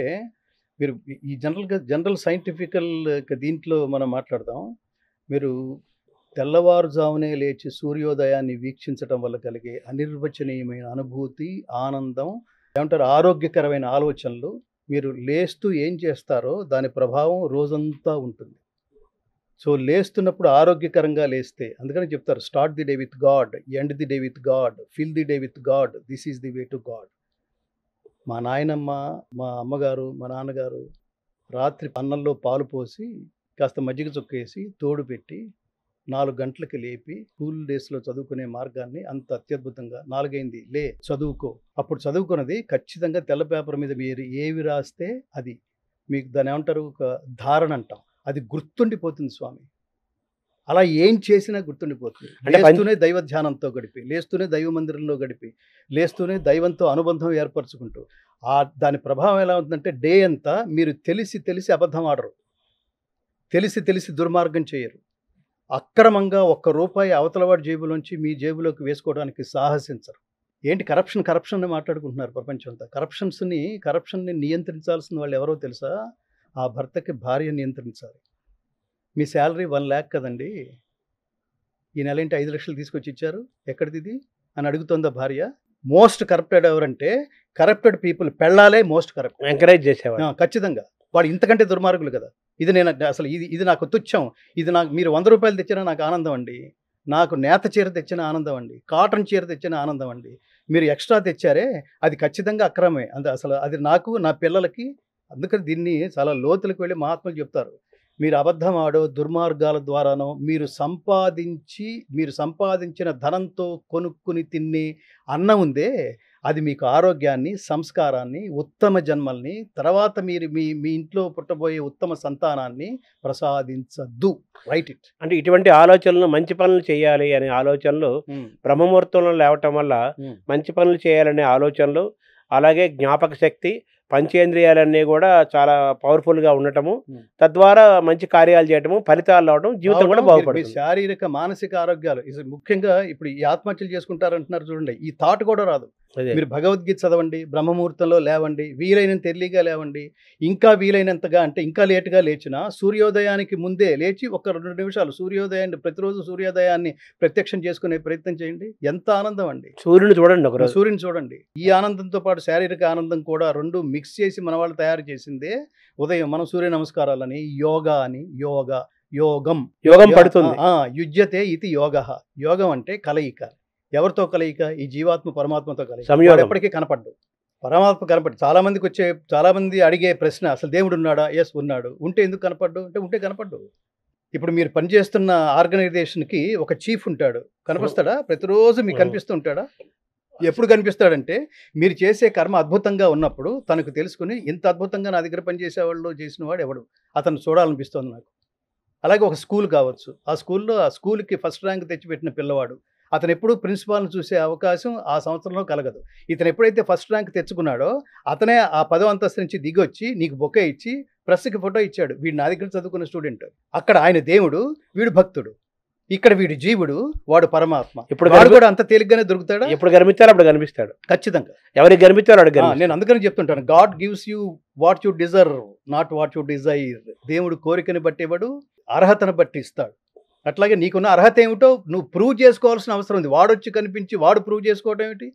మీరు ఈ జనరల్ సైంటిఫికల్ దీంట్లో మనం మాట్లాడదాం. మీరు తెల్లవారుజామునే లేచి సూర్యోదయాన్ని వీక్షించడం వల్ల కలిగే అనిర్వచనీయమైన అనుభూతి, ఆనందం, ఏమంటారు ఆరోగ్యకరమైన ఆలోచనలు, మీరు లేస్తూ ఏం చేస్తారో దాని ప్రభావం రోజంతా ఉంటుంది. సో లేస్తున్నప్పుడు ఆరోగ్యకరంగా లేస్తే, అందుకని చెప్తారు start the day with God, end the day with God, fill the day with God, this is the way to God. మా నాయనమ్మ, మా అమ్మగారు, మా నాన్నగారు రాత్రి అన్నంలో పాలు పోసి కాస్త మజ్జిగ చుక్కేసి తోడు పెట్టి 4 గంటలకి లేపి స్కూల్ డేస్లో చదువుకునే మార్గాన్ని అంత అత్యద్భుతంగా 4 అయింది లే చదువుకో. అప్పుడు చదువుకున్నది ఖచ్చితంగా తెల్ల పేపర్ మీద మీరు ఏవి రాస్తే అది మీకు దాని ఏమంటారు ఒక ధారణ అంటాం, అది గుర్తుండిపోతుంది స్వామి. అలా ఏం చేసినా గుర్తుండిపోతుంది. లేస్తూనే దైవ ధ్యానంతో గడిపి, లేస్తూనే దైవ మందిరంలో గడిపి, లేస్తూనే దైవంతో అనుబంధం ఏర్పరచుకుంటూ, దాని ప్రభావం ఎలా ఉంటుందంటే డే అంతా మీరు తెలిసి అబద్ధం ఆడరు, తెలిసి దుర్మార్గం చేయరు, అక్రమంగా ₹1 అవతలవాడి జేబులోంచి మీ జేబులోకి వేసుకోవడానికి సాహసించరు. ఏంటి కరప్షన్ మాట్లాడుకుంటున్నారు ప్రపంచం అంతా. కరప్షన్ని నియంత్రించాల్సిన వాళ్ళు ఎవరో తెలుసా? ఆ భర్తకి భార్య నియంత్రించాలి. మీ శాలరీ 1 lakh కదండి, ఈ నెల ఏంటి 5 లక్షలు తీసుకొచ్చి ఇచ్చారు, ఎక్కడిది అని అడుగుతుందా భార్య? మోస్ట్ కరప్టెడ్ ఎవరంటే కరప్టెడ్ పీపుల్ పెళ్ళాలే మోస్ట్ కరప్ట్. ఎంకరేజ్ చేసేవారు. ఖచ్చితంగా వాడు ఇంతకంటే దుర్మార్గులు కదా. ఇది నేను అసలు ఇది నాకు తుచ్చం. ఇది నాకు మీరు 100 రూపాయలు తెచ్చినా నాకు ఆనందం అండి. నాకు నేత చీర తెచ్చిన ఆనందం అండి, కాటన్ చీర తెచ్చిన ఆనందం అండి. మీరు ఎక్స్ట్రా తెచ్చారే అది ఖచ్చితంగా అక్రమే. అసలు అది నాకు నా పిల్లలకి. అందుకని దీన్ని చాలా లోతులకు వెళ్ళి మహాత్ములు చెప్తారు. మీరు అబద్ధం ఆడో దుర్మార్గాల ద్వారానో మీరు సంపాదించిన ధనంతో కొనుక్కుని తినే అన్నం ఉందే, అది మీకు ఆరోగ్యాన్ని, సంస్కారాన్ని, ఉత్తమ జన్మల్ని, తర్వాత మీరు మీ ఇంట్లో పుట్టబోయే ఉత్తమ సంతానాన్ని ప్రసాదించద్దు. Right it. అంటే ఇటువంటి ఆలోచనలు, మంచి పనులు చేయాలి అనే ఆలోచనలు బ్రహ్మముహూర్తంలో లేవటం వల్ల మంచి పనులు చేయాలనే ఆలోచనలు, అలాగే జ్ఞాపక శక్తి, పంచేంద్రియాలన్నీ కూడా చాలా పవర్ఫుల్గా ఉండటము, తద్వారా మంచి కార్యాలు చేయటము, ఫలితాలు రావడం, జీవితం కూడా బాగుపడుతుంది. శారీరక మానసిక ఆరోగ్యాలు ముఖ్యంగా ఇప్పుడు ఈ ఆత్మహత్యలు చేసుకుంటారంటున్నారు చూడండి, ఈ థాట్ కూడా రాదు. మీరు భగవద్గీత చదవండి, బ్రహ్మముహూర్తంలో లేవండి, వీలైనంత ఎర్లీగా లేవండి. ఇంకా వీలైనంతగా అంటే ఇంకా లేటుగా లేచినా సూర్యోదయానికి ముందే లేచి ఒక 2 నిమిషాలు సూర్యోదయాన్ని, ప్రతిరోజు సూర్యోదయాన్ని ప్రత్యక్షం చేసుకునే ప్రయత్నం చేయండి. ఎంత ఆనందం అండి. సూర్యుని చూడండి, ఒకరోజు సూర్యుని చూడండి. ఈ ఆనందంతో పాటు శారీరక ఆనందం కూడా 2 మిక్స్ చేసి మన వాళ్ళు తయారు చేసిందే ఉదయం మనం సూర్య నమస్కారాలని, యోగా అని, యోగం పడుతుంది. యుజ్యతే ఇది యోగ. యోగం అంటే కలయిక. ఎవరితో కలయిక? ఈ జీవాత్మ పరమాత్మతో కలయిక. ఎప్పటికీ కనపడ్డు పరమాత్మ కనపడ్డు. చాలా మంది అడిగే ప్రశ్న, అసలు దేవుడు ఉన్నాడా? ఎస్ ఉన్నాడు. ఉంటే ఎందుకు కనపడ్డు అంటే ఉంటే కనపడ్డు. ఇప్పుడు మీరు పనిచేస్తున్న ఆర్గనైజేషన్కి ఒక చీఫ్ ఉంటాడు, కనిపిస్తాడా? ప్రతిరోజు మీకు కనిపిస్తూ ఉంటాడా? ఎప్పుడు కనిపిస్తాడంటే మీరు చేసే కర్మ అద్భుతంగా ఉన్నప్పుడు తనకు తెలుసుకుని ఇంత అద్భుతంగా నా దగ్గర పనిచేసేవాళ్ళు చేసిన వాడు ఎవడు, అతను చూడాలనిపిస్తుంది నాకు. అలాగే ఒక స్కూల్ కావచ్చు, ఆ స్కూల్కి ఫస్ట్ ర్యాంక్ తెచ్చిపెట్టిన పిల్లవాడు, అతను ఎప్పుడు ప్రిన్సిపాల్ని చూసే అవకాశం ఆ సంవత్సరంలో కలగదు. ఇతను ఎప్పుడైతే ఫస్ట్ ర్యాంక్ తెచ్చుకున్నాడో అతనే ఆ 10వ అంతస్తు నుంచి దిగొచ్చి నీకు బొకే ఇచ్చి ప్రెస్కి ఫోటో ఇచ్చాడు. వీడు నా దగ్గర చదువుకున్న స్టూడెంట్. అక్కడ ఆయన దేవుడు, వీడు భక్తుడు. ఇక్కడ వీడు జీవుడు, వాడు పరమాత్మ. ఇప్పుడు వాడు కూడా అంత తేలిగ్గానే దొరుకుతాడా? ఎప్పుడు కనిపించాలో అప్పుడు కనిపిస్తాడు. ఖచ్చితంగా ఎవరికి కనిపించాలో అడిగి. నేను అందుకని చెప్తుంటాను, God gives you what you deserve, not what you Dzire. దేవుడు కోరికని బట్టి ఇవ్వడు, అర్హతను బట్టి ఇస్తాడు. అట్లాగే నీకున్న అర్హత ఏమిటో నువ్వు ప్రూవ్ చేసుకోవాల్సిన అవసరం ఉంది. వాడొచ్చి కనిపించి వాడు ప్రూవ్ చేసుకోవడం ఏమిటి?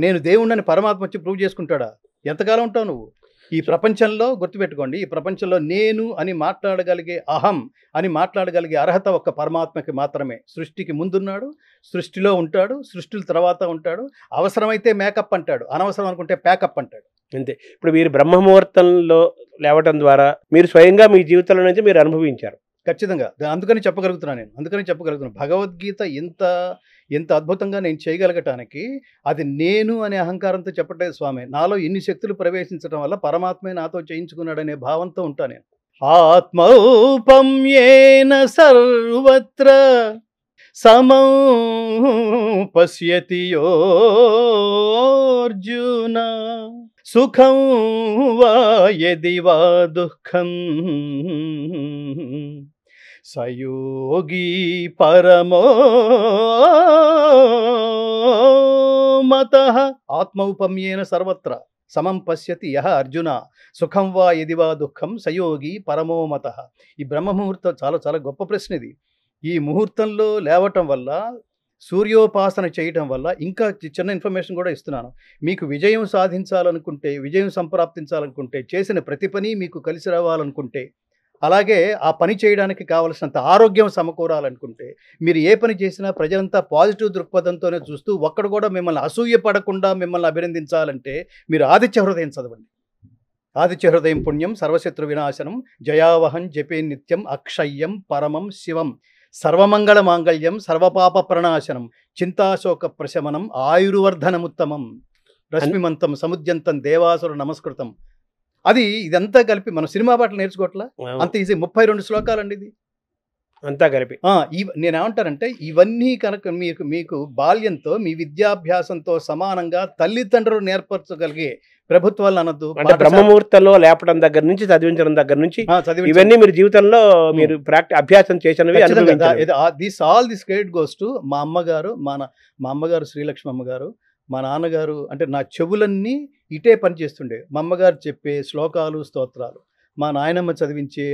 నేను దేవుణ్ణని పరమాత్మ వచ్చి ప్రూవ్ చేసుకుంటాడా? ఎంతకాలం ఉంటావు నువ్వు ఈ ప్రపంచంలో? గుర్తుపెట్టుకోండి, ఈ ప్రపంచంలో నేను అని మాట్లాడగలిగే, అహం అని మాట్లాడగలిగే అర్హత ఒక్క పరమాత్మకి మాత్రమే. సృష్టికి ముందున్నాడు, సృష్టిలో ఉంటాడు, సృష్టిల తర్వాత ఉంటాడు. అవసరమైతే మేకప్ అంటాడు, అనవసరం అనుకుంటే ప్యాకప్ అంటాడు. అంతే. ఇప్పుడు మీరు బ్రహ్మముహూర్తంలో లేవటం ద్వారా మీరు స్వయంగా మీ జీవితంలో నుంచి మీరు అనుభవించారు. ఖచ్చితంగా. అందుకని చెప్పగలుగుతున్నాను. భగవద్గీత ఎంత అద్భుతంగా నేను చేయగలగటానికి అది నేను అనే అహంకారంతో చెప్పట్లేదు స్వామి. నాలో ఇన్ని శక్తులు ప్రవేశించడం వల్ల పరమాత్మే నాతో చేయించుకున్నాడనే భావంతో ఉంటా నేను. ఆత్మౌపమ్యేన సర్వత్ర సమం పశ్యతి యోర్జున సుఖం వా యది వా దుఃఖం సయోగి పరమో మతః. ఆత్మౌపమ్యేన సర్వత్ర సమం పశ్యతి యః అర్జున సుఖం వా యది వా దుఃఖం సయోగి పరమో మతః. ఈ బ్రహ్మముహూర్తం చాలా గొప్ప ప్రశ్న ఇది. ఈ ముహూర్తంలో లేవటం వల్ల, సూర్యోపాసన చేయటం వల్ల, ఇంకా చిన్న ఇన్ఫర్మేషన్ కూడా ఇస్తున్నాను. మీకు విజయం సాధించాలనుకుంటే, విజయం సంప్రాప్తించాలనుకుంటే, చేసిన ప్రతి పని మీకు కలిసి రావాలనుకుంటే, అలాగే ఆ పని చేయడానికి కావలసినంత ఆరోగ్యం సమకూరాలనుకుంటే, మీరు ఏ పని చేసినా ప్రజలంతా పాజిటివ్ దృక్పథంతోనే చూస్తూ ఒక్కడు కూడా మిమ్మల్ని అసూయ పడకుండా మిమ్మల్ని అభినందించాలంటే మీరు ఆదిత్య హృదయం చదవండి. ఆదిత్య హృదయం పుణ్యం సర్వశత్రు వినాశనం జయావహం జపే నిత్యం అక్షయ్యం పరమం శివం సర్వమంగళ మాంగళ్యం సర్వపాప ప్రణాశనం చింతాశోక ప్రశమనం ఆయుర్వర్ధనముత్తమం రశ్మిమంతం సముద్యంతం దేవాసుర నమస్కృతం. ఇదంతా కలిపి మనం సినిమా పాటలు నేర్చుకోవట్లా, అంత ఈజీ. 32 శ్లోకాలండి ఇది అంతా కలిపి. నేనేమంటానంటే ఇవన్నీ కనుక మీకు బాల్యంతో, మీ విద్యాభ్యాసంతో సమానంగా తల్లిదండ్రులు నేర్పరచగలిగే, ప్రభుత్వాలు అనొద్దు, బ్రహ్మముహూర్తంలో లేపడం దగ్గర నుంచి, చదివించడం దగ్గర నుంచి, ఇవన్నీ మీరు జీవితంలో మీరు అభ్యాసం చేసినవి. All this credit goes to మా అమ్మగారు, మా అమ్మగారు శ్రీలక్ష్మి అమ్మగారు. మా నాన్నగారు అంటే నా చెవులన్నీ ఇటే పనిచేస్తుండే. మా అమ్మగారు చెప్పే శ్లోకాలు, స్తోత్రాలు, మా నాయనమ్మ చదివించే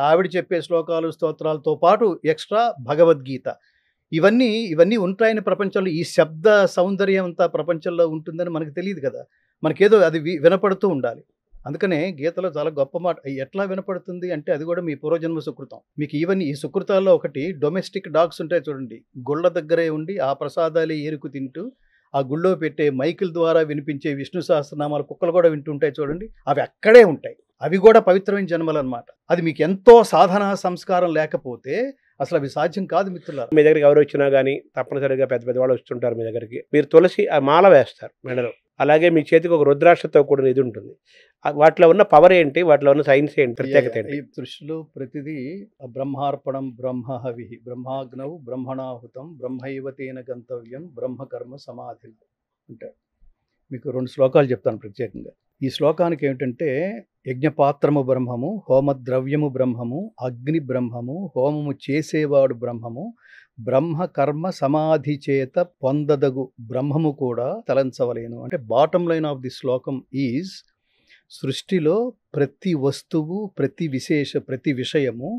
ఆవిడ చెప్పే శ్లోకాలు, స్తోత్రాలతో పాటు ఎక్స్ట్రా భగవద్గీత, ఇవన్నీ ఉంటాయని ప్రపంచంలో, ఈ శబ్ద సౌందర్యం అంతా ప్రపంచంలో ఉంటుందని మనకు తెలియదు కదా. మనకేదో అది వినపడుతూ ఉండాలి. అందుకనే గీతలో చాలా గొప్ప మాట. ఎట్లా వినపడుతుంది అంటే అది కూడా మీ పూర్వజన్మ సుకృతం. మీకు ఈ సుకృతాల్లో ఒకటి, డొమెస్టిక్ డాగ్స్ ఉంటాయి చూడండి, గుళ్ళ దగ్గరే ఉండి ఆ ప్రసాదాలే ఏరుకు తింటూ ఆ గుళ్ళో పెట్టే మైకుల ద్వారా వినిపించే విష్ణు సహస్రనామాలు కుక్కలు కూడా వింటుంటాయి చూడండి, అవి అక్కడే ఉంటాయి. అవి కూడా పవిత్రమైన జన్మలు అనమాట. అది మీకు ఎంతో సాధన సంస్కారం లేకపోతే అసలు అవి సాధ్యం కాదు మిత్రులారా. మీ దగ్గరికి ఎవరు వచ్చినా కానీ తప్పనిసరిగా పెద్ద పెద్ద వాళ్ళు వస్తుంటారు మీ దగ్గరికి. మీరు తులసి ఆ మాల వేస్తారు మెడలో. అలాగే మీ చేతికి ఒక రుద్రాక్షతో కూడిన ఇది ఉంటుంది. వాటిలో ఉన్న పవర్ ఏంటి, వాటిలో ఉన్న సైన్స్ ఏంటి, ప్రత్యేకత ఏంటి? ఈ దృష్టిలో ప్రతిదీ బ్రహ్మార్పణం బ్రహ్మహవి బ్రహ్మాగ్నౌ బ్రహ్మణాహుతం బ్రహ్మైవతేన గంతవ్యం బ్రహ్మకర్మ సమాధి అంటారు. మీకు 2 శ్లోకాలు చెప్తాను ప్రత్యేకంగా. ఈ శ్లోకానికి ఏమిటంటే, యజ్ఞపాత్రము బ్రహ్మము, హోమద్రవ్యము బ్రహ్మము, అగ్ని బ్రహ్మము, హోమము చేసేవాడు బ్రహ్మము, బ్రహ్మ కర్మ సమాధి చేత పొందదగు బ్రహ్మము కూడా తలంచవలేను. అంటే బాటమ్ లైన్ ఆఫ్ ది శ్లోకం ఈజ్, సృష్టిలో ప్రతి వస్తువు, ప్రతి విషయము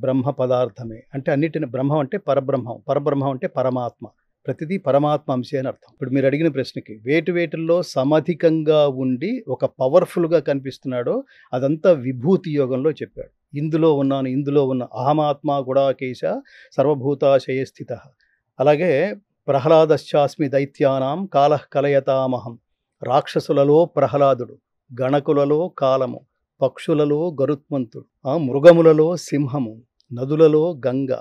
బ్రహ్మ పదార్థమే. అంటే అన్నిటిని బ్రహ్మం అంటే పరబ్రహ్మం, పరబ్రహ్మం అంటే పరమాత్మ, ప్రతిదీ పరమాత్మ అంశే అని అర్థం. ఇప్పుడు మీరు అడిగిన ప్రశ్నకి, వేటిల్లో సమధికంగా ఉండి ఒక పవర్ఫుల్గా కనిపిస్తున్నాడో అదంతా విభూతి యోగంలో చెప్పాడు. ఇందులో ఉన్న అహమాత్మ గుడాకేశ సర్వభూతాశయ స్థిత. అలాగే ప్రహ్లాదశ్చాస్మి దైత్యానాం కాలః కలయతామహం, రాక్షసులలో ప్రహ్లాదుడు, గణకులలో కాలము, పక్షులలో గరుత్మంతుడు, మృగములలో సింహము, నదులలో గంగ,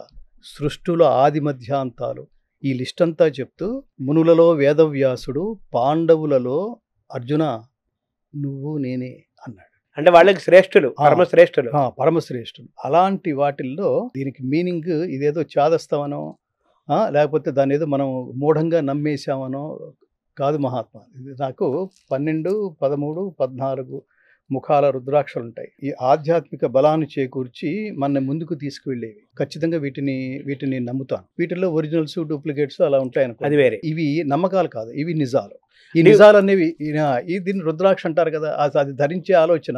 సృష్టుల ఆది మధ్యాంతాలు, ఈ లిస్ట్ అంతా చెప్తూ మునులలో వేదవ్యాసుడు, పాండవులలో అర్జున నువ్వు నేనే అన్నాడు. అంటే వాళ్ళకి శ్రేష్ఠులు, పరమశ్రేష్ఠులు. అలాంటి వాటిల్లో దీనికి మీనింగ్ ఇదేదో చాదస్తామనో లేకపోతే దాని ఏదో మనం మూఢంగా నమ్మేశామనో కాదు మహాత్మా. ఇది నాకు 12, 13, 14 ముఖాల రుద్రాక్షలు ఉంటాయి. ఈ ఆధ్యాత్మిక బలాన్ని చేకూర్చి మన ముందుకు తీసుకువెళ్ళేవి. ఖచ్చితంగా వీటిని నమ్ముతాను. వీటిల్లో ఒరిజినల్స్, డూప్లికేట్స్ అలా ఉంటాయి అనుకో, అది వేరే. ఇవి నమ్మకాలు కాదు, ఇవి నిజాలు. ఈ నిజాలు అనేవి దీన్ని రుద్రాక్ష అంటారు కదా. అది ధరించే ఆలోచన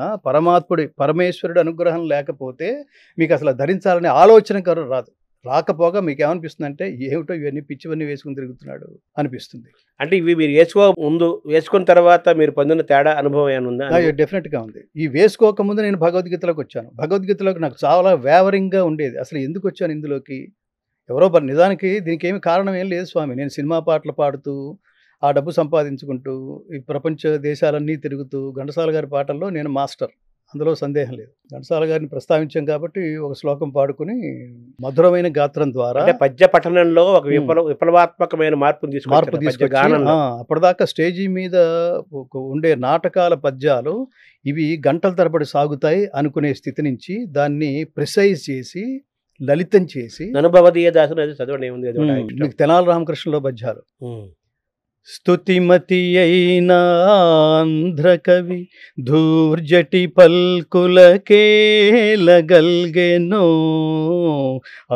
పరమేశ్వరుడు అనుగ్రహం లేకపోతే మీకు అసలు ధరించాలనే ఆలోచన రాదు. రాకపోగా మీకు ఏమనిపిస్తుంది అంటే, ఏమిటో ఇవన్నీ పిచ్చివన్నీ వేసుకుని తిరుగుతున్నాడు అనిపిస్తుంది. అంటే ఇవి మీరు వేసుకున్న తర్వాత మీరు పొందిన తేడా అనుభవం ఏమైనా ఉందా? డెఫినెట్గా ఉంది. ఈ వేసుకోకముందు నేను భగవద్గీతలోకి వచ్చాను. భగవద్గీతలోకి నాకు చాలా వేవరింగ్గా ఉండేది. అసలు ఎందుకు వచ్చాను ఇందులోకి? ఎవరో నిజానికి దీనికి ఏమి కారణం ఏం లేదు స్వామి. నేను సినిమా పాటలు పాడుతూ ఆ డబ్బు సంపాదించుకుంటూ ఈ ప్రపంచ దేశాలన్నీ తిరుగుతూ, ఘంటసాల గారి పాటల్లో నేను మాస్టర్, అందులో సందేహం లేదు. ఘంటసాల గారిని ప్రస్తావించాం కాబట్టి ఒక శ్లోకం పాడుకుని మధురమైన గాత్రం ద్వారా పద్య పఠనంలో ఒక విప్లవాత్మకమైన మార్పు తీసుకొచ్చి, అప్పటిదాకా స్టేజీ మీద ఉండే నాటకాల పద్యాలు ఇవి గంటల తరబడి సాగుతాయి అనుకునే స్థితి నుంచి దాన్ని ప్రిసైజ్ చేసి, లలితం చేసి, అనుభవదీయ దాసుని చదవండి. మీకు తెనాలి రామకృష్ణలో పద్యాలు. స్తుతిమతి అయినా ఆంధ్రకవి ధూర్జటి పల్కులకేలగల్గెనో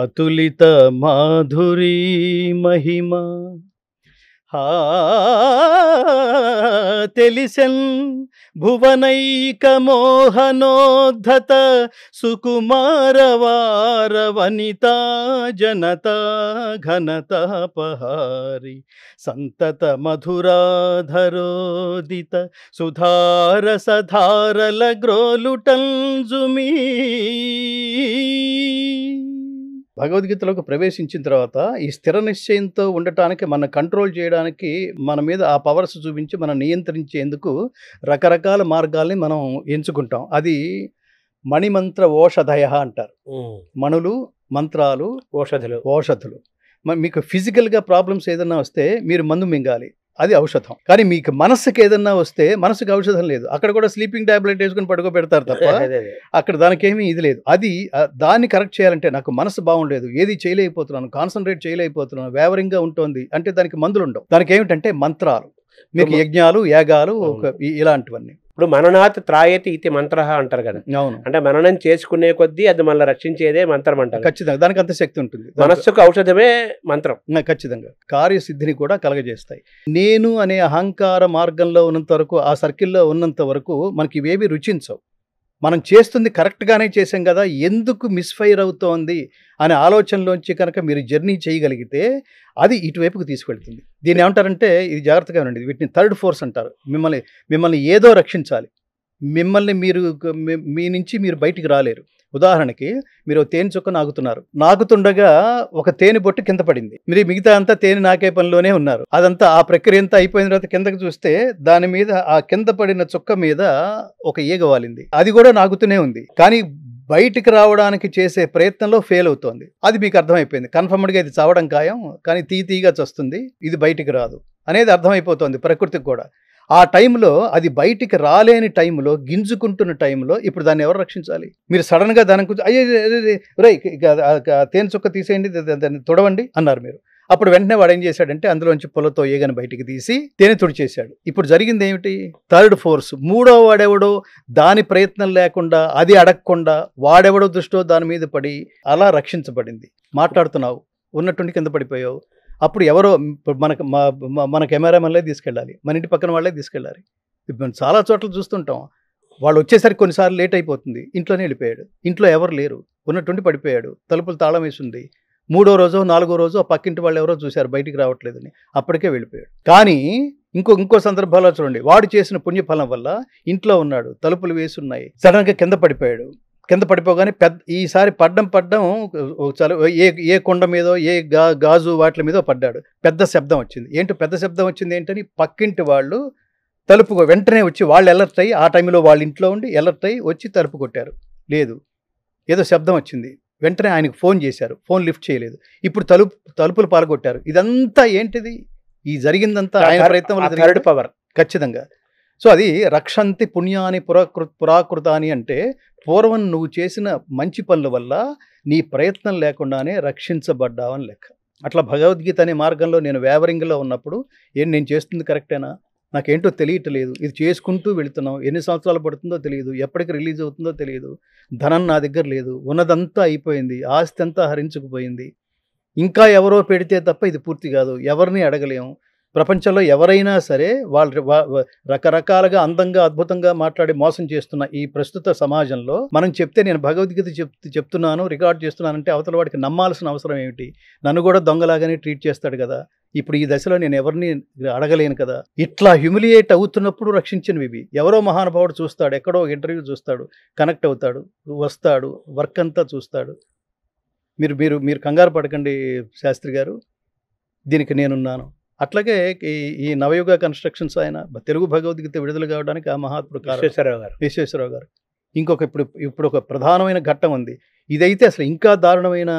అతులిత మాధురీ మహిమ. తెలిసెన్ భువనైక మోహనోద్ధత సుకుమారవార వనితా జనతా ఘనతాపహారి సంతత మధురాధరోదిత సుధారసధారల గ్రోలుటంజుమీ. భగవద్గీతలోకి ప్రవేశించిన తర్వాత ఈ స్థిర నిశ్చయంతో ఉండటానికి, మన కంట్రోల్ చేయడానికి, మన మీద ఆ పవర్స్ చూపించి మనం నియంత్రించేందుకు రకరకాల మార్గాల్ని మనం ఎంచుకుంటాం. అది మణిమంత్ర ఓషధయ అంటారు. మణులు, మంత్రాలు, ఓషధులు. మీకు ఫిజికల్గా ప్రాబ్లమ్స్ ఏదన్నా వస్తే మీరు మందు మింగాలి, అది ఔషధం. కానీ మీకు మనస్సుకి ఏదన్నా వస్తే మనసుకి ఔషధం లేదు. అక్కడ కూడా స్లీపింగ్ టాబ్లెట్ వేసుకుని పడుకోబెడతారు తప్ప అక్కడ దానికేమీ ఇది లేదు. దాన్ని కరెక్ట్ చేయాలంటే, నాకు మనసు బాగుండలేదు, ఏది చేయలేకపోతున్నాను, కాన్సన్ట్రేట్ చేయలేకపోతున్నాను, వేవరింగ్గా ఉంటుంది అంటే దానికి మందులు ఉండవు. దానికి ఏమిటంటే మంత్రాలు, మీకు యజ్ఞాలు, యాగాలు, ఇలాంటివన్నీ. ఇప్పుడు మననాత్ త్రాయతి ఇది మంత్ర అంటారు కదా. అవును. అంటే మననం చేసుకునే కొద్దీ అది మనల్ని రక్షించేదే మంత్రం అంటారు. ఖచ్చితంగా దానికి అంత శక్తి ఉంటుంది. మనస్సుకు ఔషధమే మంత్రం. ఖచ్చితంగా కార్యసిద్ధిని కూడా కలగజేస్తాయి. నేను అనే అహంకార మార్గంలో ఉన్నంత వరకు, ఆ సర్కిల్లో ఉన్నంత వరకు మనకి ఇవేవి రుచించవు. మనం చేస్తుంది కరెక్ట్గానే చేసాం కదా, ఎందుకు మిస్ఫైర్ అవుతోంది అనే ఆలోచనలోంచి కనుక మీరు జర్నీ చేయగలిగితే అది ఇటువైపుకు తీసుకెళ్తుంది. దీన్ని ఏమంటారంటే, ఇది జాగ్రత్తగా ఉండండి, వీటిని థర్డ్ ఫోర్స్ అంటారు. మిమ్మల్ని ఏదో రక్షించాలి, మిమ్మల్ని మీరు మీ నుంచి మీరు బయటికి రాలేరు. ఉదాహరణకి మీరు తేనె చుక్క నాకుతుండగా ఒక తేనె బొట్టు కింద పడింది, మీరు మిగతా అంతా తేనె నాకే పనిలోనే ఉన్నారు. అదంతా ఆ ప్రక్రియ అంతా అయిపోయిన తర్వాత కిందకి చూస్తే దాని మీద, ఆ కింద పడిన చుక్క మీద ఒక ఈగ వాలింది. అది కూడా నాకుతూనే ఉంది, కానీ బయటికి రావడానికి చేసే ప్రయత్నంలో ఫెయిల్ అవుతోంది. అది మీకు అర్థమైపోయింది, కన్ఫర్మ్డ్గా ఇది చావడం ఖాయం, కానీ తీగా చస్తుంది, ఇది బయటికి రాదు అనేది అర్థమైపోతుంది ప్రకృతికి కూడా. ఆ టైంలో, అది బయటికి రాలేని టైంలో, గింజుకుంటున్న టైంలో ఇప్పుడు దాన్ని ఎవరు రక్షించాలి? మీరు సడన్గా దానికి అయ్యే రై తేనె చుక్క తీసేయండి, దాన్ని తుడవండి అన్నారు మీరు. అప్పుడు వెంటనే వాడు ఏం చేశాడంటే అందులోంచి పొలతో ఈగని బయటికి తీసి తేనె తుడిచేశాడు. ఇప్పుడు జరిగింది ఏమిటి? థర్డ్ ఫోర్స్, మూడో వాడెవడో దాని ప్రయత్నం లేకుండా, అది అడగకుండా వాడెవడో దృష్టో దాని మీద పడి అలా రక్షించబడింది. మాట్లాడుతున్నావు, ఉన్నట్టుండి కింద పడిపోయావు. అప్పుడు ఎవరో మన కెమెరామెన్లే తీసుకెళ్ళాలి, మన ఇంటి పక్కన వాళ్ళే తీసుకెళ్ళాలి. మనం చాలా చోట్ల చూస్తుంటాం, వాళ్ళు వచ్చేసరికి కొన్నిసార్లు లేట్ అయిపోతుంది, ఇంట్లోనే వెళ్ళిపోయాడు, ఇంట్లో ఎవరు లేరు, ఉన్నట్టుండి పడిపోయాడు, తలుపులు తాళం వేసి ఉంది. 3వ రోజో 4వ రోజో ఆ పక్కింటి వాళ్ళు ఎవరో చూశారు బయటికి రావట్లేదని, అప్పటికే వెళ్ళిపోయాడు. కానీ ఇంకో సందర్భాల్లో చూడండి, వాడు చేసిన పుణ్యఫలం వల్ల ఇంట్లో ఉన్నాడు, తలుపులు వేసి ఉన్నాయి, సడన్గా కింద పడిపోయాడు. కింద పడిపోగానే ఈసారి పడ్డం ఏ కొండ మీదో, ఏ గాజు వాటి మీదో పడ్డాడు. పెద్ద శబ్దం వచ్చింది. పెద్ద శబ్దం వచ్చింది ఏంటని పక్కింటి వాళ్ళు తలుపు వెంటనే వచ్చి, వాళ్ళు ఎలర్ట్ అయ్యి, ఆ టైంలో వాళ్ళ ఇంట్లో ఉండి ఎలర్ట్ అయ్యి వచ్చి తలుపు కొట్టారు. లేదు, ఏదో శబ్దం వచ్చింది, వెంటనే ఆయనకు ఫోన్ చేశారు, ఫోన్ లిఫ్ట్ చేయలేదు. ఇప్పుడు తలుపులు పాల్గొట్టారు. ఇదంతా ఏంటిది? ఈ జరిగిందంతా ఆయన ప్రయత్నం పవర్ ఖచ్చితంగా. సో అది రక్షంతి పుణ్యాని పురాకృతాని అంటే, పూర్వం నువ్వు చేసిన మంచి పనుల వల్ల నీ ప్రయత్నం లేకుండానే రక్షించబడ్డావని లెక్క. అట్లా భగవద్గీత అనే మార్గంలో నేను వేవరింగ్లో ఉన్నప్పుడు, నేను చేస్తుంది కరెక్టేనా, నాకేంటో తెలియట్లేదు, ఇది చేసుకుంటూ వెళుతున్నాం, ఎన్ని సంవత్సరాలు పడుతుందో తెలియదు, ఎప్పటికి రిలీజ్ అవుతుందో తెలియదు, ధనం నా దగ్గర లేదు, ఉన్నదంతా అయిపోయింది, ఆస్తి అంతా హరించుకుపోయింది, ఇంకా ఎవరో పెడితే తప్ప ఇది పూర్తి కాదు, ఎవరిని అడగలేము. ప్రపంచంలో ఎవరైనా సరే వాళ్ళు రకరకాలుగా అందంగా అద్భుతంగా మాట్లాడి మోసం చేస్తున్న ఈ ప్రస్తుత సమాజంలో మనం చెప్తే, నేను భగవద్గీత చెప్తున్నాను, రికార్డ్ చేస్తున్నానంటే అవతల వాడికి నమ్మాల్సిన అవసరం ఏమిటి? నన్ను కూడా దొంగలాగానే ట్రీట్ చేస్తాడు కదా. ఇప్పుడు ఈ దశలో నేను ఎవరిని అడగలేను కదా. ఇట్లా హ్యూమిలియేట్ అవుతున్నప్పుడు రక్షించినవి ఇవి. ఎవరో మహానుభావుడు చూస్తాడు, ఎక్కడో ఇంటర్వ్యూ చూస్తాడు, కనెక్ట్ అవుతాడు, వస్తాడు, వర్క్ అంతా చూస్తాడు. మీరు కంగారు పడకండి శాస్త్రి గారు, దీనికి నేనున్నాను. అట్లాగే ఈ నవయుగ కన్స్ట్రక్షన్స్ ఆయన తెలుగు భగవద్గీత విడుదల కావడానికి ఆ మహాత్ముడు విశ్వేశ్వరరావు గారు. ఇంకొక ఇప్పుడు ఒక ప్రధానమైన ఘట్టం ఉంది. ఇదైతే అసలు ఇంకా దారుణమైన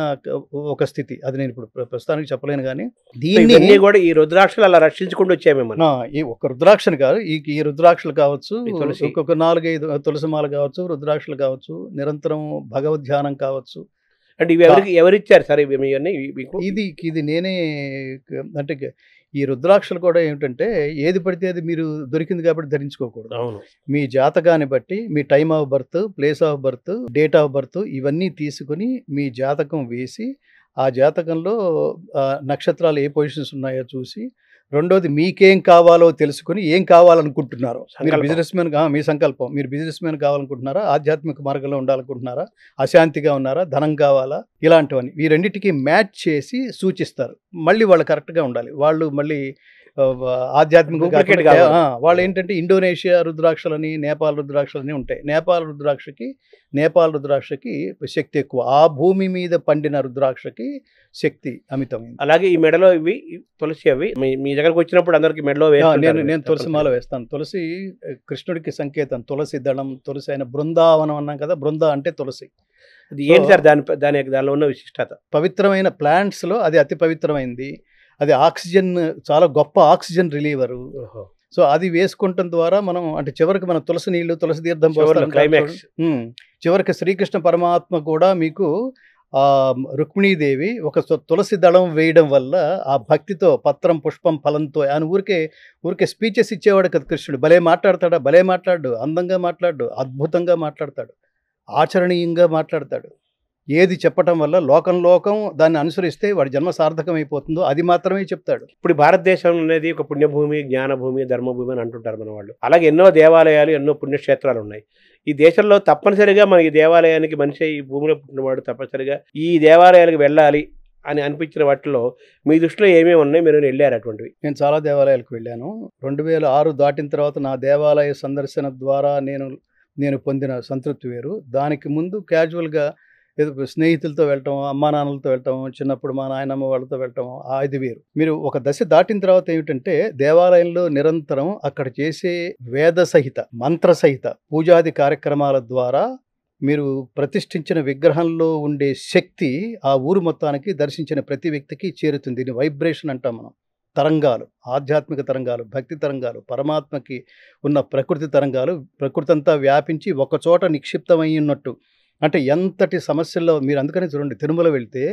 ఒక స్థితి, అది నేను ఇప్పుడు ప్రస్తుతానికి చెప్పలేను. కానీ దీన్ని కూడా ఈ రుద్రాక్షలు అలా రక్షించుకుంటూ వచ్చామేమో. ఈ ఒక రుద్రాక్షను కాదు, ఈ రుద్రాక్షలు కావచ్చు, ఒక 4-5 తులసిమాల కావచ్చు, రుద్రాక్షలు కావచ్చు, నిరంతరం భగవద్ ధ్యానం కావచ్చు. అంటే ఇవి ఎవరిచ్చారు సార్ ఇవన్నీ? ఇది నేనే, అంటే ఈ రుద్రాక్షలు కూడా ఏమిటంటే, ఏది పడితే అది మీరు దొరికింది కాబట్టి ధరించుకోకూడదు. అవును, మీ జాతకాన్ని బట్టి, మీ time of birth, place of birth, date of birth, ఇవన్నీ తీసుకుని మీ జాతకం వేసి, ఆ జాతకంలో నక్షత్రాలు ఏ పొజిషన్స్ ఉన్నాయో చూసి, రెండోది మీకేం కావాలో తెలుసుకుని ఏం కావాలనుకుంటున్నారో, మీరు బిజినెస్ మ్యాన్, మీ సంకల్పం, మీరు బిజినెస్ మ్యాన్ కావాలనుకుంటున్నారా, ఆధ్యాత్మిక మార్గంలో ఉండాలనుకుంటున్నారా, అశాంతిగా ఉన్నారా, ధనం కావాలా, ఇలాంటివన్నీ ఈ రెండింటికి మ్యాచ్ చేసి సూచిస్తారు. మళ్ళీ వాళ్ళు కరెక్ట్గా ఉండాలి. వాళ్ళు మళ్ళీ ఆధ్యాత్మిక వాళ్ళు ఏంటంటే ఇండోనేషియా రుద్రాక్షలని, నేపాల్ రుద్రాక్షలని ఉంటాయి. నేపాల్ రుద్రాక్షకి శక్తి ఎక్కువ, ఆ భూమి మీద పండిన రుద్రాక్షకి శక్తి అమితమైంది. అలాగే ఈ మెడలో ఇవి తులసి, అవి మీ దగ్గరకు వచ్చినప్పుడు అందరికి మెడలో నేను తులసి మాల వేస్తాను. తులసి కృష్ణుడికి సంకేతం. తులసి దళం, తులసి అయిన బృందావనం అన్నాం కదా, బృంద అంటే తులసి. ఏంటి సార్ దానిలో ఉన్న విశిష్టత? పవిత్రమైన ప్లాంట్స్లో అది అతి పవిత్రమైంది. అది ఆక్సిజన్, చాలా గొప్ప ఆక్సిజన్ రిలీవరు. సో అది వేసుకుంటాం ద్వారా మనం, అంటే చివరికి మన తులసి నీళ్లు, తులసి తీర్థం క్లైమాక్స్, చివరికి శ్రీకృష్ణ పరమాత్మ కూడా మీకు రుక్మిణీదేవి ఒక తులసి దళం వేయడం వల్ల ఆ భక్తితో, పత్రం పుష్పం ఫలంతో, ఆయన ఊరికే స్పీచెస్ ఇచ్చేవాడు కదా కృష్ణుడు. భలే మాట్లాడు, అందంగా మాట్లాడు, అద్భుతంగా మాట్లాడతాడు, ఆచరణీయంగా మాట్లాడతాడు. ఏది చెప్పటం వల్ల లోకం దాన్ని అనుసరిస్తే వాడి జన్మ సార్థకం అయిపోతుందో అది మాత్రమే చెప్తాడు. ఇప్పుడు భారతదేశం అనేది ఒక పుణ్యభూమి, జ్ఞానభూమి, ధర్మభూమి అని అంటుంటారు మన వాళ్ళు. అలాగే ఎన్నో దేవాలయాలు, ఎన్నో పుణ్యక్షేత్రాలు ఉన్నాయి. ఈ దేశంలో తప్పనిసరిగా మన ఈ దేవాలయానికి మనిషి ఈ భూమిలో పుట్టినవాడు తప్పనిసరిగా ఈ దేవాలయాలకు వెళ్ళాలి అని అనిపించిన వాటిలో మీ దృష్టిలో ఏమేమి ఉన్నాయి, మీరు వెళ్ళారు అటువంటివి? నేను చాలా దేవాలయాలకు వెళ్ళాను. 2006 దాటిన తర్వాత నా దేవాలయ సందర్శన ద్వారా నేను పొందిన సంతృప్తి వేరు. దానికి ముందు క్యాజువల్గా ఏదో స్నేహితులతో వెళ్ళటం, అమ్మా నాన్నలతో వెళ్ళటం, చిన్నప్పుడు మా నాయనమ్మ వాళ్ళతో వెళ్ళటం, ఇది వేరు. మీరు ఒక దశ దాటిన తర్వాత ఏమిటంటే దేవాలయంలో నిరంతరం అక్కడ చేసే వేద సహిత, మంత్ర సహిత పూజాది కార్యక్రమాల ద్వారా మీరు ప్రతిష్ఠించిన విగ్రహంలో ఉండే శక్తి ఆ ఊరు మొత్తానికి దర్శించిన ప్రతి వ్యక్తికి చేరుతుంది. దీన్ని వైబ్రేషన్ అంటాం మనం. తరంగాలు, ఆధ్యాత్మిక తరంగాలు, భక్తి తరంగాలు, పరమాత్మకి ఉన్న ప్రకృతి తరంగాలు, ప్రకృతి అంతా వ్యాపించి ఒకచోట నిక్షిప్తమై ఉన్నట్టు. అంటే ఎంతటి సమస్యల్లో మీరు అందుకనే చూడండి, తిరుమల వెళ్తే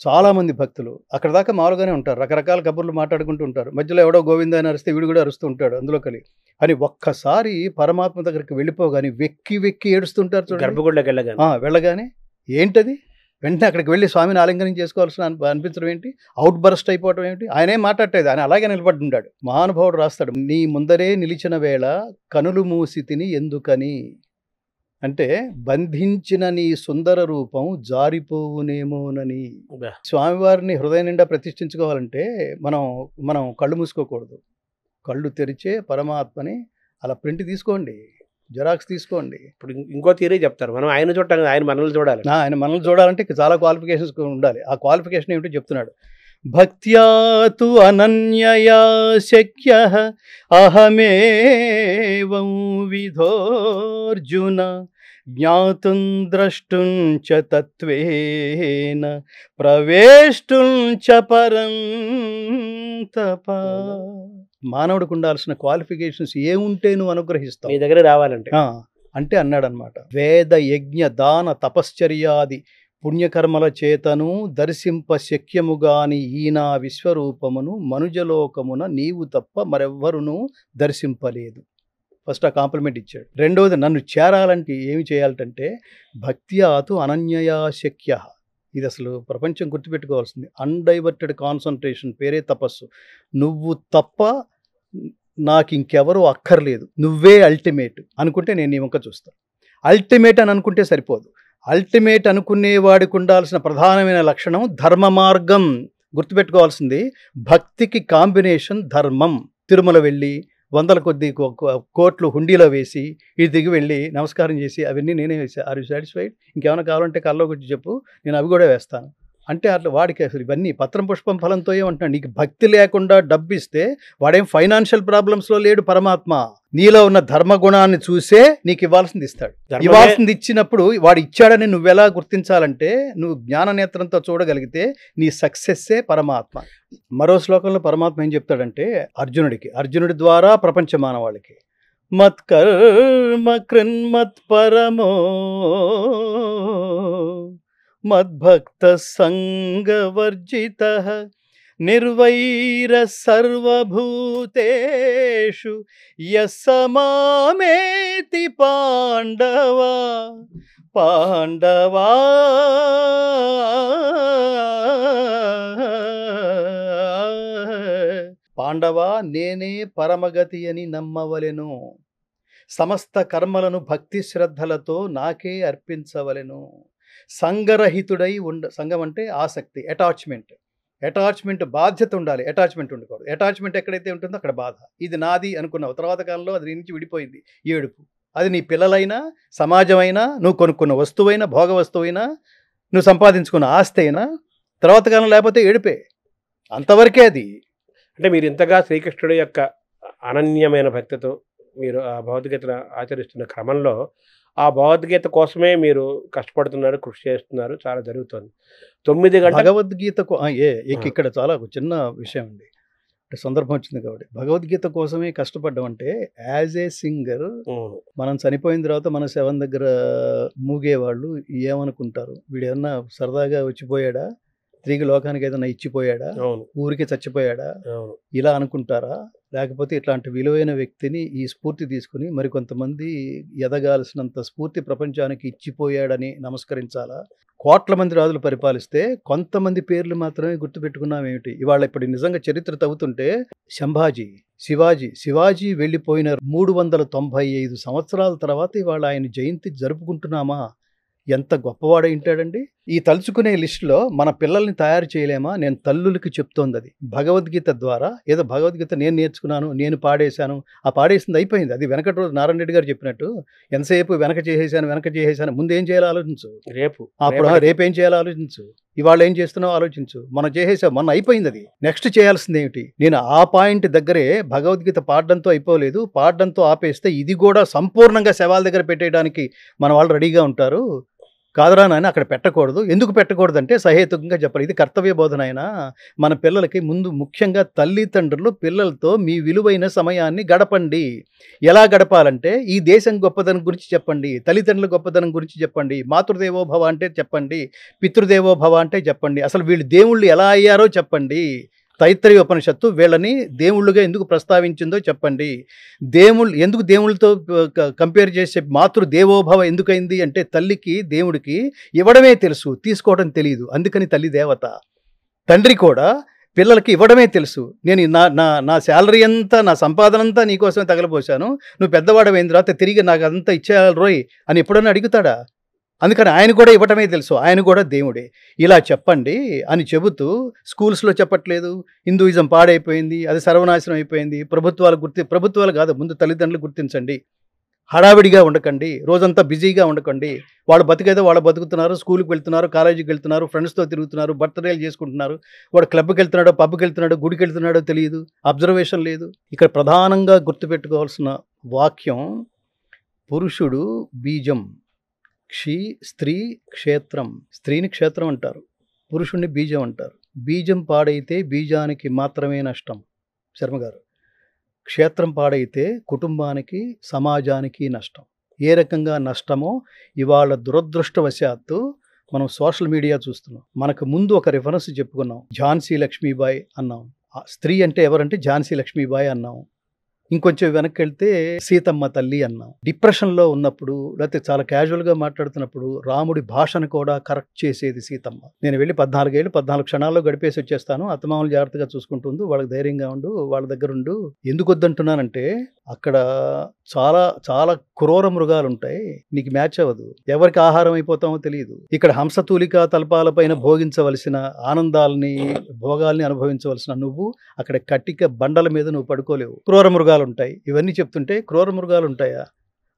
చాలామంది భక్తులు అక్కడ దాకా మామూలుగానే ఉంటారు, రకరకాల కబుర్లు మాట్లాడుకుంటూ ఉంటారు. మధ్యలో ఎవడో గోవింద అని అరిస్తే వీడు కూడా అరుస్తూ ఉంటాడు అందులో కలిగి. అని ఒక్కసారి పరమాత్మ దగ్గరికి వెళ్ళిపోగానే వెక్కి ఏడుస్తుంటారు చూడండి. గర్భగుడిలోకి వెళ్ళగానే ఏంటది, వెంటనే అక్కడికి వెళ్ళి స్వామిని ఆలింగనం చేసుకోవాల్సిన అనిపించడం ఏంటి, అవుట్ బర్స్ట్ అయిపోవడం ఏమిటి, ఆయనే మాట్లాడేది, ఆయన అలాగే నిలబడి ఉన్నాడు. మహానుభావుడు రాస్తాడు, నీ ముందరే నిలిచిన వేళ కనులు మూసి తిని ఎందుకని అంటే బంధించిన నీ సుందర రూపం జారిపోవునేమోనని. స్వామివారిని హృదయం నిండా ప్రతిష్ఠించుకోవాలంటే మనం కళ్ళు మూసుకోకూడదు, కళ్ళు తెరిచే పరమాత్మని అలా ప్రింట్ తీసుకోండి, జెరాక్స్ తీసుకోండి. ఇప్పుడు ఇంకో తీరే చెప్తారు, మనం ఆయన చూడాలి, ఆయన మనల్ని చూడాలి. ఆయన మనల్ని చూడాలంటే చాలా క్వాలిఫికేషన్స్ ఉండాలి. ఆ క్వాలిఫికేషన్ ఏమిటో చెప్తున్నాడు. భక్త్యా తు అనన్యయా శక్యః అహమేవం విధోర్జున జ్ఞాతుం ద్రష్టుం చ తత్వేన ప్రవేష్టుం చ పరం తప. మానవుడికి ఉండాల్సిన క్వాలిఫికేషన్స్ ఏముంటే నువ్వు అనుగ్రహిస్తావు మీ దగ్గర రావాలంటే అంటే అన్నాడు అనమాట. వేద యజ్ఞ దాన తపశ్చర్యాది పుణ్యకర్మల చేతను దర్శింప శక్యముగాని ఈనా విశ్వరూపమును మనుజలోకమున నీవు తప్ప మరెవ్వరును దర్శింపలేదు. ఫస్ట్ ఆ కాంప్లిమెంట్ ఇచ్చాడు. రెండవది, నన్ను చేరాలంటే ఏమి చేయాలంటే భక్త్యాతు అనన్యయా శక్య. ఇది అసలు ప్రపంచం గుర్తుపెట్టుకోవాల్సింది. అన్డైవర్టెడ్ కాన్సన్ట్రేషన్ పేరే తపస్సు. నువ్వు తప్ప నాకు ఇంకెవరూ అక్కర్లేదు, నువ్వే అల్టిమేట్ అనుకుంటే నేను నీ వంక చూస్తాను. అల్టిమేట్ అని అనుకుంటే సరిపోదు. అల్టిమేట్ అనుకునేవాడికి ఉండాల్సిన ప్రధానమైన లక్షణం ధర్మ మార్గం. గుర్తుపెట్టుకోవాల్సింది భక్తికి కాంబినేషన్ ధర్మం. తిరుమల వెళ్ళి వందల కొద్ది కోట్లు హుండీలో వేసి ఇది దిగి వెళ్ళి నమస్కారం చేసి అవన్నీ నేనే వేసాను. Are you satisfied? ఇంకేమైనా కావాలంటే కల్లోకి వచ్చి చెప్పు, నేను అవి కూడా వేస్తాను అంటే అట్లా వాడికి అసలు ఇవన్నీ పత్రం పుష్పం ఫలంతో ఏమంటున్నాడు. నీకు భక్తి లేకుండా డబ్బు ఇస్తే వాడేం ఫైనాన్షియల్ ప్రాబ్లమ్స్లో లేడు. పరమాత్మ నీలో ఉన్న ధర్మగుణాన్ని చూసే నీకు ఇవ్వాల్సింది ఇస్తాడు. ఇవ్వాల్సింది ఇచ్చినప్పుడు వాడు ఇచ్చాడని నువ్వెలా గుర్తించాలంటే నువ్వు జ్ఞాన నేత్రంతో చూడగలిగితే నీ సక్సెస్సే పరమాత్మ. మరో శ్లోకంలో పరమాత్మ ఏం చెప్తాడంటే అర్జునుడి ద్వారా ప్రపంచ మానవాళికి మత్కర్మ కృన్మత్ పరమో మద్భక్త సంగవర్జితః నిర్వైర సర్వభూతేషు యస్స మామేతి పాండవా పాండవా నేనే పరమగతి అని నమ్మవలెను. సమస్త కర్మలను భక్తి శ్రద్ధలతో నాకే అర్పించవలెను. సంగరహితుడై సంఘం అంటే ఆసక్తి, అటాచ్మెంట్ బాధ్యత ఉండాలి, అటాచ్మెంట్ ఉండకూడదు. అటాచ్మెంట్ ఎక్కడైతే ఉంటుందో అక్కడ బాధ. ఇది నాది అనుకున్నావు, తర్వాత కాలంలో అది నీ నుంచి విడిపోయింది, ఏడుపు. అది నీ పిల్లలైనా, సమాజమైనా, నువ్వు కొనుక్కున్న వస్తువైనా, భోగ వస్తువైనా, నువ్వు సంపాదించుకున్న ఆస్తి అయినా, తర్వాత కాలం లేకపోతే ఏడుపే. అంతవరకే అది. అంటే మీరు ఇంతగా శ్రీకృష్ణుడి యొక్క అనన్యమైన భక్తితో మీరు ఆ భగవద్గీతను ఆచరిస్తున్న క్రమంలో ఆ భగవద్గీత కోసమే మీరు కష్టపడుతున్నారు, కృషి చేస్తున్నారు, చాలా జరుగుతుంది. 9 గంటల భగవద్గీతకు ఇక్కడ చాలా ఒక చిన్న విషయం అండి, అంటే సందర్భం వచ్చింది కాబట్టి. భగవద్గీత కోసమే కష్టపడ్డం అంటే యాజ్ ఏ సింగర్ మనం చనిపోయిన తర్వాత మన శవం దగ్గర మూగేవాళ్ళు ఏమనుకుంటారు, వీడు ఏమన్నా సరదాగా వచ్చిపోయాడా, తిరిగి లోకానికి ఏదైనా ఇచ్చిపోయాడా, అవును ఊరికి చచ్చిపోయాడా, అవును ఇలా అనుకుంటారా? లేకపోతే ఇట్లాంటి విలువైన వ్యక్తిని ఈ స్ఫూర్తి తీసుకుని మరికొంతమంది ఎదగాల్సినంత స్ఫూర్తి ప్రపంచానికి ఇచ్చిపోయాడని నమస్కరించాలా? కోట్ల మంది రాజులు పరిపాలిస్తే కొంతమంది పేర్లు మాత్రమే గుర్తుపెట్టుకున్నాం ఏమిటి? ఇవాళ ఇప్పుడు నిజంగా చరిత్ర తవ్వుతుంటే సంభాజీ, శివాజీ వెళ్ళిపోయిన 395 సంవత్సరాల తర్వాత ఇవాళ ఆయన జయంతి జరుపుకుంటున్నామా? ఎంత గొప్పవాడై ఉంటాడండి. ఈ తలుచుకునే లిస్టులో మన పిల్లల్ని తయారు చేయలేమా? నేను తల్లులకి చెప్తోంది అది. భగవద్గీత ద్వారా ఏదో భగవద్గీత నేను నేర్చుకున్నాను, నేను పాడేశాను, ఆ పాడేసింది అయిపోయింది. అది వెనకటి రోజు నారాయణ రెడ్డి గారు చెప్పినట్టు ఎంతసేపు వెనక చేసేసాను, ముందు ఏం చేయాలో ఆలోచించు, అప్పుడు రేపేం చేయాలో ఆలోచించు, ఇవాళ ఏం చేస్తున్నావు ఆలోచించు. మనం చేసేసాం, మొన్న అయిపోయింది. అది నెక్స్ట్ చేయాల్సింది ఏమిటి? నేను ఆ పాయింట్ దగ్గరే భగవద్గీత పాడడంతో అయిపోలేదు, పాడడంతో ఆపేస్తే ఇది కూడా సంపూర్ణంగా శవాల దగ్గర పెట్టేయడానికి మన వాళ్ళు రెడీగా ఉంటారు. కాదురా నాయన, అక్కడ పెట్టకూడదు. ఎందుకు పెట్టకూడదు అంటే సహేతుకంగా చెప్పాలి. ఇది కర్తవ్య బోధన. అయినా మన పిల్లలకి ముందు ముఖ్యంగా తల్లిదండ్రులు పిల్లలతో మీ విలువైన సమయాన్ని గడపండి. ఎలా గడపాలంటే ఈ దేశం గొప్పదనం గురించి చెప్పండి, తల్లిదండ్రుల గొప్పదనం గురించి చెప్పండి, మాతృదేవోభవ అంటే చెప్పండి, పితృదేవోభవ అంటే చెప్పండి, అసలు వీళ్ళు దేవుళ్ళు ఎలా అయ్యారో చెప్పండి. తైత్తరీయ ఉపనిషత్తు వీళ్ళని దేవుళ్ళుగా ఎందుకు ప్రస్తావించిందో చెప్పండి. ఎందుకు దేవుళ్ళతో కంపేర్ చేసే మాతృదేవోభవ ఎందుకైంది అంటే తల్లికి దేవుడికి ఇవ్వడమే తెలుసు, తీసుకోవడం తెలియదు. అందుకని తల్లి దేవత. తండ్రి కూడా పిల్లలకి ఇవ్వడమే తెలుసు. నేను నా శాలరీ అంతా, నా సంపాదన అంతా నీకోసమే తగలపోసాను, నువ్వు పెద్దవాడమైన తర్వాత తిరిగి నాకు అదంతా ఇచ్చేయాలి రోయ్ అని ఎప్పుడన్నా అడుగుతాడా? అందుకని ఆయన కూడా ఇవ్వటమే తెలుసు, ఆయన కూడా దేవుడే. ఇలా చెప్పండి అని చెబుతూ స్కూల్స్లో చెప్పట్లేదు. హిందూయిజం పాడైపోయింది, అది సర్వనాశనం అయిపోయింది. ప్రభుత్వాలు కాదు, ముందు తల్లిదండ్రులు గుర్తించండి. హడావిడిగా ఉండకండి, రోజంతా బిజీగా ఉండకండి. వాళ్ళు బతికేదో వాళ్ళు బతుకుతున్నారు, స్కూల్కి వెళ్తున్నారు, కాలేజీకి వెళ్తున్నారు, ఫ్రెండ్స్తో తిరుగుతున్నారు, బర్త్డేలు చేసుకుంటున్నారు. వాడు క్లబ్కి వెళ్తున్నాడో, పబ్కి వెళ్తున్నాడో, గుడికి వెళ్తున్నాడో తెలియదు, అబ్జర్వేషన్ లేదు. ఇక్కడ ప్రధానంగా గుర్తుపెట్టుకోవాల్సిన వాక్యం పురుషుడు బీజం, స్త్రీ క్షేత్రం. స్త్రీని క్షేత్రం అంటారు, పురుషుణ్ణి బీజం అంటారు. బీజం పాడైతే బీజానికి మాత్రమే నష్టం శర్మగారు. క్షేత్రం పాడైతే కుటుంబానికి, సమాజానికి నష్టం. ఏ రకంగా నష్టమో ఇవాళ దురదృష్టవశాత్తు మనం సోషల్ మీడియా చూస్తున్నాం. మనకు ముందు ఒక రిఫరెన్స్ చెప్పుకున్నాం, ఝాన్సీ లక్ష్మీబాయి అన్నాం. స్త్రీ అంటే ఎవరంటే ఝాన్సీ లక్ష్మీబాయి అన్నాం. ఇంకొంచెం వెనక్కి వెళ్తే సీతమ్మ తల్లి అన్నాం. డిప్రెషన్లో ఉన్నప్పుడు లేకపోతే చాలా క్యాజువల్గా మాట్లాడుతున్నప్పుడు రాముడి భాషను కూడా కరెక్ట్ చేసేది సీతమ్మ. నేను వెళ్ళి 14 క్షణాల్లో గడిపేసి వచ్చేస్తాను, అత్తమామలు జాగ్రత్తగా చూసుకుంటుంది, వాళ్ళకి ధైర్యంగా ఉండు, వాళ్ళ దగ్గర ఉండు. ఎందుకు వద్దంటున్నానంటే అక్కడ చాలా చాలా క్రూర మృగాలు ఉంటాయి, నీకు మ్యాచ్ అవ్వదు, ఎవరికి ఆహారం అయిపోతామో తెలియదు. ఇక్కడ హంసతూలికా తల్పాలపైన భోగించవలసిన ఆనందాలని, భోగాల్ని అనుభవించవలసిన నువ్వు అక్కడ కట్టిక బండల మీద నువ్వు పడుకోలేవు. క్రూర మృగాలు ఉంటాయి. ఇవన్నీ చెప్తుంటే క్రూర మృగాలు ఉంటాయా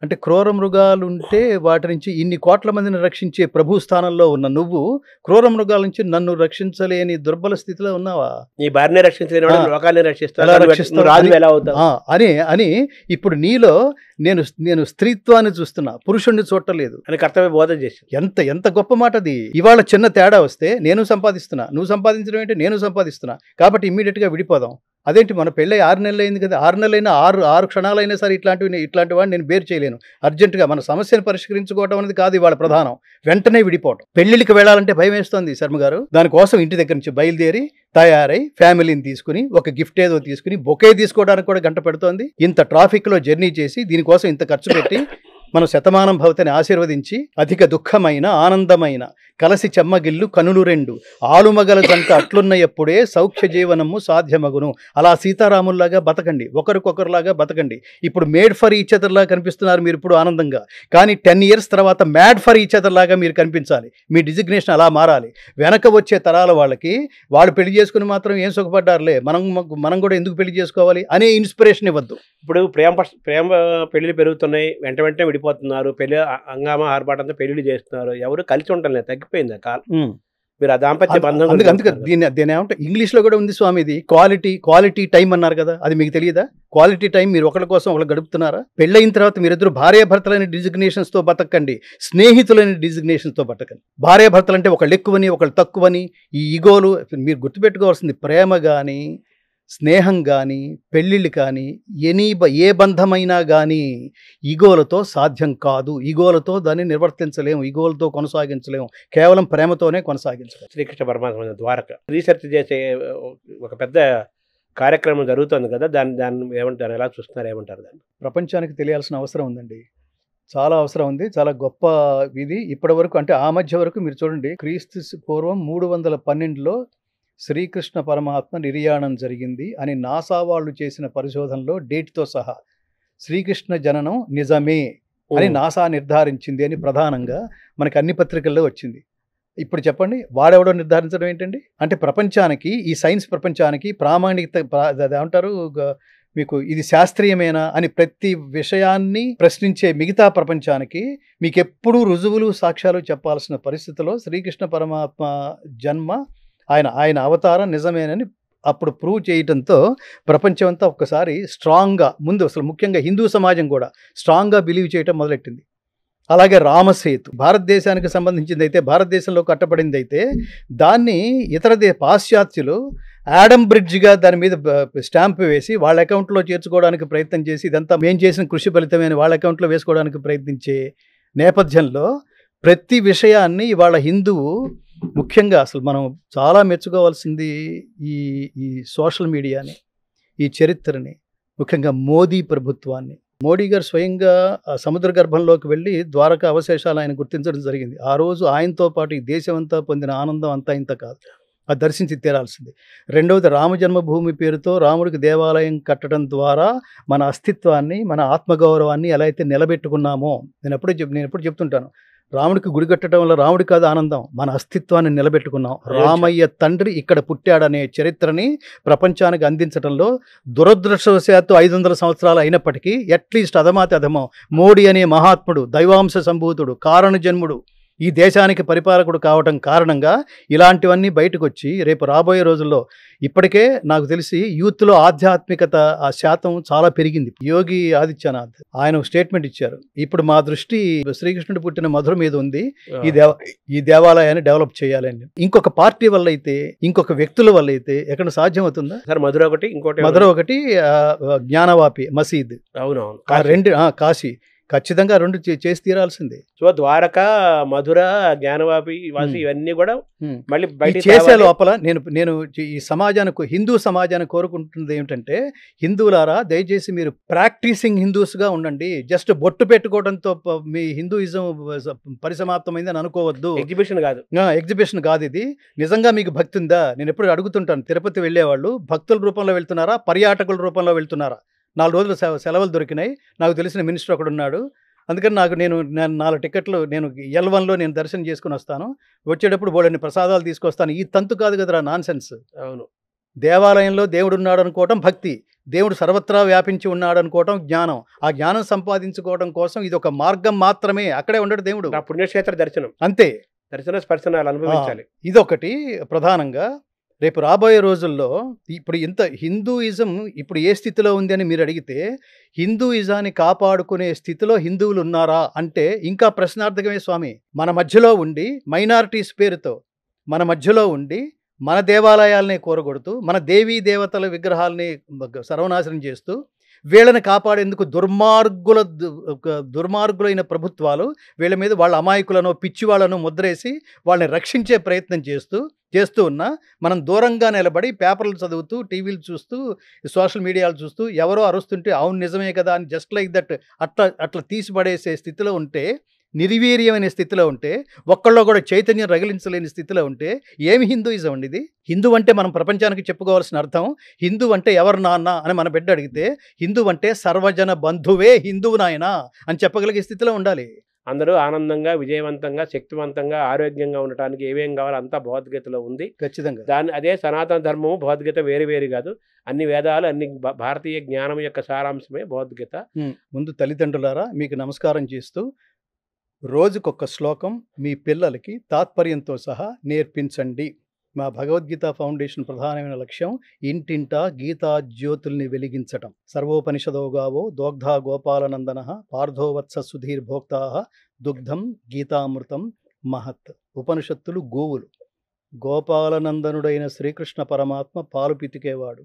అంటే, క్రూర మృగాలు ఉంటే వాటి నుంచి ఇన్ని కోట్ల మందిని రక్షించే ప్రభు స్థానంలో ఉన్న నువ్వు క్రూర మృగాల నుంచి నన్ను రక్షించలేని దుర్బల స్థితిలో ఉన్నావా? నీ భార్యని రక్షించలేని లోకాన్ని అని ఇప్పుడు నీలో నేను స్త్రీత్వాన్ని చూస్తున్నా, పురుషుణ్ణి చూడలేదు అని కర్తవ్య బోధన చేసి. ఎంత గొప్ప మాట అది. ఇవాళ చిన్న తేడా వస్తే నేను సంపాదిస్తున్నా, నువ్వు సంపాదించడం ఏంటి, నేను సంపాదిస్తున్నా, కాబట్టి ఇమ్మీడియట్గా విడిపోదాం. అదేంటి, మన పెళ్ళై 6 నెలలు అయింది కదా, 6 నెలలైనా 6 క్షణాలైనా సరే ఇట్లాంటి వాడిని నేను బేర్ చేయలేను. అర్జెంటుగా మన సమస్యను పరిష్కరించుకోవడం అనేది కాదు ఇవాళ ప్రధానం, వెంటనే విడిపోవడం. పెళ్లిళ్ళకి వెళ్ళాలంటే భయం వేస్తోంది శర్మ గారు. దానికోసం ఇంటి దగ్గర నుంచి బయలుదేరి తయారై ఫ్యామిలీని తీసుకుని ఒక గిఫ్ట్ ఏదో తీసుకుని బొకే తీసుకోవడానికి కూడా గంట పెడుతోంది. ఇంత ట్రాఫిక్లో జర్నీ చేసి దీనికోసం ఇంత ఖర్చు పెట్టి మనం శతమానం భవతిని ఆశీర్వదించి అధిక దుఃఖమైన ఆనందమైన కలసి చెమ్మగిల్లు కనులు రెండు ఆలుమగల జంట అట్లున్నయప్పుడే సౌఖ్య జీవనము సాధ్యమగును. అలా సీతారాముల్లాగా బతకండి, ఒకరికొకరులాగా బతకండి. ఇప్పుడు మేడ్ ఫర్ ఈచ్ అదర్ లాగా కనిపిస్తున్నారు మీరు ఇప్పుడు ఆనందంగా, కానీ 10 years తర్వాత మ్యాడ్ ఫర్ ఈచ్ అదర్ లాగా మీరు కనిపించాలి. మీ డిజిగ్నేషన్ అలా మారాలి. వెనక వచ్చే తరాల వాళ్ళకి వాళ్ళు పెళ్లి చేసుకుని మాత్రం ఏం సుఖపడ్డారులే, మనం కూడా ఎందుకు పెళ్లి చేసుకోవాలి అనే ఇన్స్పిరేషన్ ఇవ్వద్దు. ఇప్పుడు ప్రేమ పెళ్లిళ్ళు పెరుగుతున్నాయి, వెంటనే విడిపోతున్నారు, పెళ్లి హంగామా ఆర్భాటంతో పెళ్లిళ్ళు చేస్తున్నారు, ఎవరు కలిసి ఉండలేదు, తగ్గిపోయింది ఆ కాలం. మీరు ఆ దాంపత్య బంధం. అందుకే దీని ఏమంటే ఇంగ్లీష్లో కూడా ఉంది స్వామి, ఇది క్వాలిటీ టైం అన్నారు కదా, అది మీకు తెలియదా? క్వాలిటీ టైం మీరు ఒకరి కోసం ఒకరు గడుపుతున్నారా? పెళ్ళయిన తర్వాత మీరిద్దరు భార్యాభర్తలైన డిజిగ్నేషన్స్తో బతకండి, స్నేహితులైన డిజిగ్నేషన్స్తో బతకండి. భార్యాభర్తలు అంటే ఒకళ్ళు ఎక్కువని ఒకళ్ళు తక్కువని ఈ ఈగోలు. మీరు గుర్తుపెట్టుకోవాల్సింది, ప్రేమ కానీ స్నేహం కానీ, పెళ్ళిళ్ళు కానీ, ఏ బంధమైనా కానీ ఈగోలతో సాధ్యం కాదు. ఈగోలతో దాన్ని నిర్వర్తించలేము, ఈగోలతో కొనసాగించలేము. కేవలం ప్రేమతోనే కొనసాగించలేము. శ్రీకృష్ణ పరమాత్మ ద్వారక రీసెర్చ్ చేసే ఒక పెద్ద కార్యక్రమం జరుగుతుంది కదా, దాన్ని ఏమంటారు, ఎలా చూస్తున్నారు, ఏమంటారు దాన్ని? ప్రపంచానికి తెలియాల్సిన అవసరం ఉందండి, చాలా అవసరం ఉంది. చాలా గొప్ప ఇది. ఇప్పటి వరకు అంటే ఆ మధ్య వరకు మీరు చూడండి, క్రీస్తు పూర్వం 312లో శ్రీకృష్ణ పరమాత్మ నిర్యాణం జరిగింది అని నాసా వాళ్ళు చేసిన పరిశోధనలో డేట్తో సహా శ్రీకృష్ణ జననం నిజమే అని నాసా నిర్ధారించింది అని ప్రధానంగా మనకి అన్ని పత్రికల్లో వచ్చింది. ఇప్పుడు చెప్పండి, వాడెవడో నిర్ధారించడం ఏంటండి? అంటే ప్రపంచానికి, ఈ సైన్స్ ప్రపంచానికి ప్రామాణికత ఏమంటారు, మీకు ఇది శాస్త్రీయమేనా అని ప్రతి విషయాన్ని ప్రశ్నించే మిగతా ప్రపంచానికి మీకు ఎప్పుడూ రుజువులు సాక్ష్యాలు చెప్పాల్సిన పరిస్థితిలో శ్రీకృష్ణ పరమాత్మ జన్మ, ఆయన అవతారం నిజమేనని అప్పుడు ప్రూవ్ చేయడంతో ప్రపంచం అంతా ఒక్కసారి స్ట్రాంగ్గా, ముందు అసలు ముఖ్యంగా హిందూ సమాజం కూడా స్ట్రాంగ్గా బిలీవ్ చేయటం మొదలెట్టింది. అలాగే రామసేతు భారతదేశానికి సంబంధించింది అయితే, భారతదేశంలో కట్టబడింది అయితే, దాన్ని ఇతర పాశ్చాత్యులు యాడమ్ బ్రిడ్జ్గా దాని మీద స్టాంప్ వేసి వాళ్ళ అకౌంట్లో చేర్చుకోవడానికి ప్రయత్నం చేసి, ఇదంతా మేము చేసిన కృషి ఫలితమే అని వాళ్ళ అకౌంట్లో వేసుకోవడానికి ప్రయత్నించే నేపథ్యంలో ప్రతి విషయాన్ని ఇవాళ హిందువు, ముఖ్యంగా అసలు మనం చాలా మెచ్చుకోవాల్సింది ఈ సోషల్ మీడియాని, ఈ చరిత్రని, ముఖ్యంగా మోదీ ప్రభుత్వాన్ని. మోడీ గారు స్వయంగా సముద్ర గర్భంలోకి వెళ్ళి ద్వారకా అవశేషాలు ఆయన గుర్తించడం జరిగింది. ఆ రోజు ఆయనతో పాటు ఈ దేశం అంతా పొందిన ఆనందం అంతా ఇంత కాదు, అది దర్శించి తీరాల్సింది. రెండవది, రామజన్మభూమి పేరుతో రాముడికి దేవాలయం కట్టడం ద్వారా మన అస్తిత్వాన్ని, మన ఆత్మగౌరవాన్ని ఎలా అయితే నిలబెట్టుకున్నామో, నేను ఎప్పుడు చెప్తుంటాను, రాముడికి గుడి కట్టడం వల్ల రాముడి కాదు ఆనందం, మన అస్తిత్వాన్ని నిలబెట్టుకున్నాం. రామయ్య తండ్రి ఇక్కడ పుట్టాడనే చరిత్రని ప్రపంచానికి అందించడంలో దురదృష్టవశాత్తు 500 సంవత్సరాలు అయినప్పటికీ అట్లీస్ట్ అధమాతి అధమం మోడీ అనే మహాత్ముడు, దైవాంశ సంభూతుడు, కారణ జన్ముడు ఈ దేశానికి పరిపాలకుడు కావటం కారణంగా ఇలాంటివన్నీ బయటకు వచ్చి రేపు రాబోయే రోజుల్లో ఇప్పటికే నాకు తెలిసి యూత్లో ఆధ్యాత్మికత ఆ శాతం చాలా పెరిగింది. యోగి ఆదిత్యనాథ్ ఆయన స్టేట్మెంట్ ఇచ్చారు, ఇప్పుడు మా దృష్టి శ్రీకృష్ణుడు పుట్టిన మధుర మీద ఉంది, ఈ దేవాలయాన్ని డెవలప్ చేయాలని. ఇంకొక పార్టీ వల్ల అయితే, ఇంకొక వ్యక్తుల వల్ల అయితే ఎక్కడ సాధ్యం అవుతుందా సార్? మధుర ఒకటి జ్ఞానవాపి మసీద్, అవునవును, రెండు కాశీ, ఖచ్చితంగా రెండు చేసి తీరాల్సిందే. సో ద్వారక, మధుర, జ్ఞానవాపి, ఇవన్నీ కూడా మళ్ళీ చేసే లోపల నేను ఈ సమాజానికి, హిందూ సమాజాన్ని కోరుకుంటున్నది ఏమిటంటే, హిందువులారా దయచేసి మీరు ప్రాక్టీసింగ్ హిందూస్గా ఉండండి. జస్ట్ బొట్టు పెట్టుకోవడంతో మీ హిందూయిజం పరిసమాప్తమైందని అనుకోవద్దు. ఎగ్జిబిషన్ కాదు ఇది. నిజంగా మీకు భక్తి ఉందా? నేను ఎప్పుడు అడుగుతుంటాను, తిరుపతి వెళ్ళేవాళ్ళు భక్తుల రూపంలో వెళ్తున్నారా, పర్యాటకుల రూపంలో వెళ్తున్నారా? 4 రోజులు సెలవులు దొరికినాయి, నాకు తెలిసిన మినిస్టర్ ఒకడు ఉన్నాడు, అందుకని నేను 4 టికెట్లు నేను L1లో నేను దర్శనం చేసుకుని వస్తాను, వచ్చేటప్పుడు బోలెన్ని ప్రసాదాలు తీసుకొస్తాను. ఈ తంతు కాదు కదరా, నాన్సెన్స్. అవును, దేవాలయంలో దేవుడు ఉన్నాడు అనుకోవటం భక్తి, దేవుడు సర్వత్రా వ్యాపించి ఉన్నాడు అనుకోవటం జ్ఞానం. ఆ జ్ఞానం సంపాదించుకోవడం కోసం ఇది ఒక మార్గం మాత్రమే. అక్కడే ఉండడు దేవుడు, పుణ్యక్షేత్ర దర్శనం అంతే, దర్శన స్పర్శనాలు అనుభవించాలి. ఇదొకటి ప్రధానంగా. రేపు రాబోయే రోజుల్లో ఇప్పుడు ఇంత హిందూయిజం ఇప్పుడు ఏ స్థితిలో ఉంది అని మీరు అడిగితే, హిందూయిజాన్ని కాపాడుకునే స్థితిలో హిందువులు ఉన్నారా అంటే ఇంకా ప్రశ్నార్థకమే స్వామి. మన మధ్యలో ఉండి, మైనారిటీస్ పేరుతో మన మధ్యలో ఉండి, మన దేవాలయాల్ని కూరగొడుతూ, మన దేవీ దేవతల విగ్రహాలని సర్వనాశనం చేస్తూ, వీళ్ళని కాపాడేందుకు దుర్మార్గులైన ప్రభుత్వాలు వీళ్ళ మీద వాళ్ళ అమాయకులను, పిచ్చివాళ్లను ముద్రేసి వాళ్ళని రక్షించే ప్రయత్నం చేస్తూ ఉన్నా, మనం దూరంగా నిలబడి పేపర్లు చదువుతూ, టీవీలు చూస్తూ, సోషల్ మీడియాలు చూస్తూ, ఎవరో అరుస్తుంటే అవును నిజమే కదా అని జస్ట్ లైక్ దట్ అట్లా తీసిపడేసే స్థితిలో ఉంటే, నిర్వీర్యమైన స్థితిలో ఉంటే, ఒక్కళ్ళో కూడా చైతన్యం రగిలించలేని స్థితిలో ఉంటే ఏమి హిందూయిజం అండి ఇది? హిందూ అంటే మనం ప్రపంచానికి చెప్పుకోవాల్సిన అర్థం, హిందూ అంటే ఎవరు నాన్న అని మన బిడ్డ అడిగితే, హిందూ అంటే సర్వజన బంధువే హిందువు నాయన అని చెప్పగలిగే స్థితిలో ఉండాలి. అందరూ ఆనందంగా, విజయవంతంగా, శక్తివంతంగా, ఆరోగ్యంగా ఉండటానికి ఏమేం కావాలో అంతా భగవద్గీతలో ఉంది. ఖచ్చితంగా అదే సనాతన ధర్మము. భగవద్గీత వేరు కాదు, అన్ని వేదాలు, అన్ని భారతీయ జ్ఞానం యొక్క సారాంశమే భగవద్గీత. ముందు తల్లిదండ్రులారా మీకు నమస్కారం చేస్తూ, రోజుకొక శ్లోకం మీ పిల్లలకి తాత్పర్యంతో సహా నేర్పించండి. మా భగవద్గీత ఫౌండేషన్ ప్రధానమైన లక్ష్యం ఇంటింటా గీతా జ్యోతుల్ని వెలిగించటం. సర్వోపనిషదోగావో దోగ్ధా గోపాలనందన పార్థోవత్స సుధీర్ భోక్తా దుగ్ధం గీతామృతం మహత్. ఉపనిషత్తులు గోవులు, గోపాలనందనుడైన శ్రీకృష్ణ పరమాత్మ పాలు పితికేవాడు.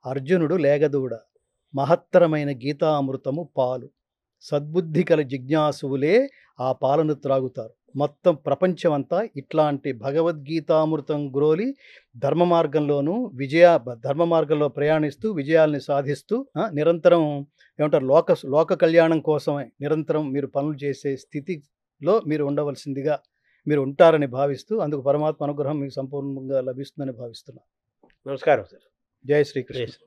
అర్జునుడు లేగదూడ, మహత్తరమైన గీతామృతము పాలు, సద్బుద్ధి కల జిజ్ఞాసువులే ఆ పాలను త్రాగుతారు. మొత్తం ప్రపంచమంతా ఇట్లాంటి భగవద్గీతామృతం గ్రోలి ధర్మ మార్గంలోనూ ధర్మ మార్గంలో ప్రయాణిస్తూ విజయాల్ని సాధిస్తూ నిరంతరం ఏమంటారు లోక కళ్యాణం కోసమే నిరంతరం మీరు పనులు చేసే స్థితిలో మీరు ఉండవలసిందిగా మీరు ఉంటారని భావిస్తూ, అందుకు పరమాత్మ అనుగ్రహం మీకు సంపూర్ణంగా లభిస్తుందని భావిస్తున్నాను. నమస్కారం సార్. జై శ్రీకృష్ణ.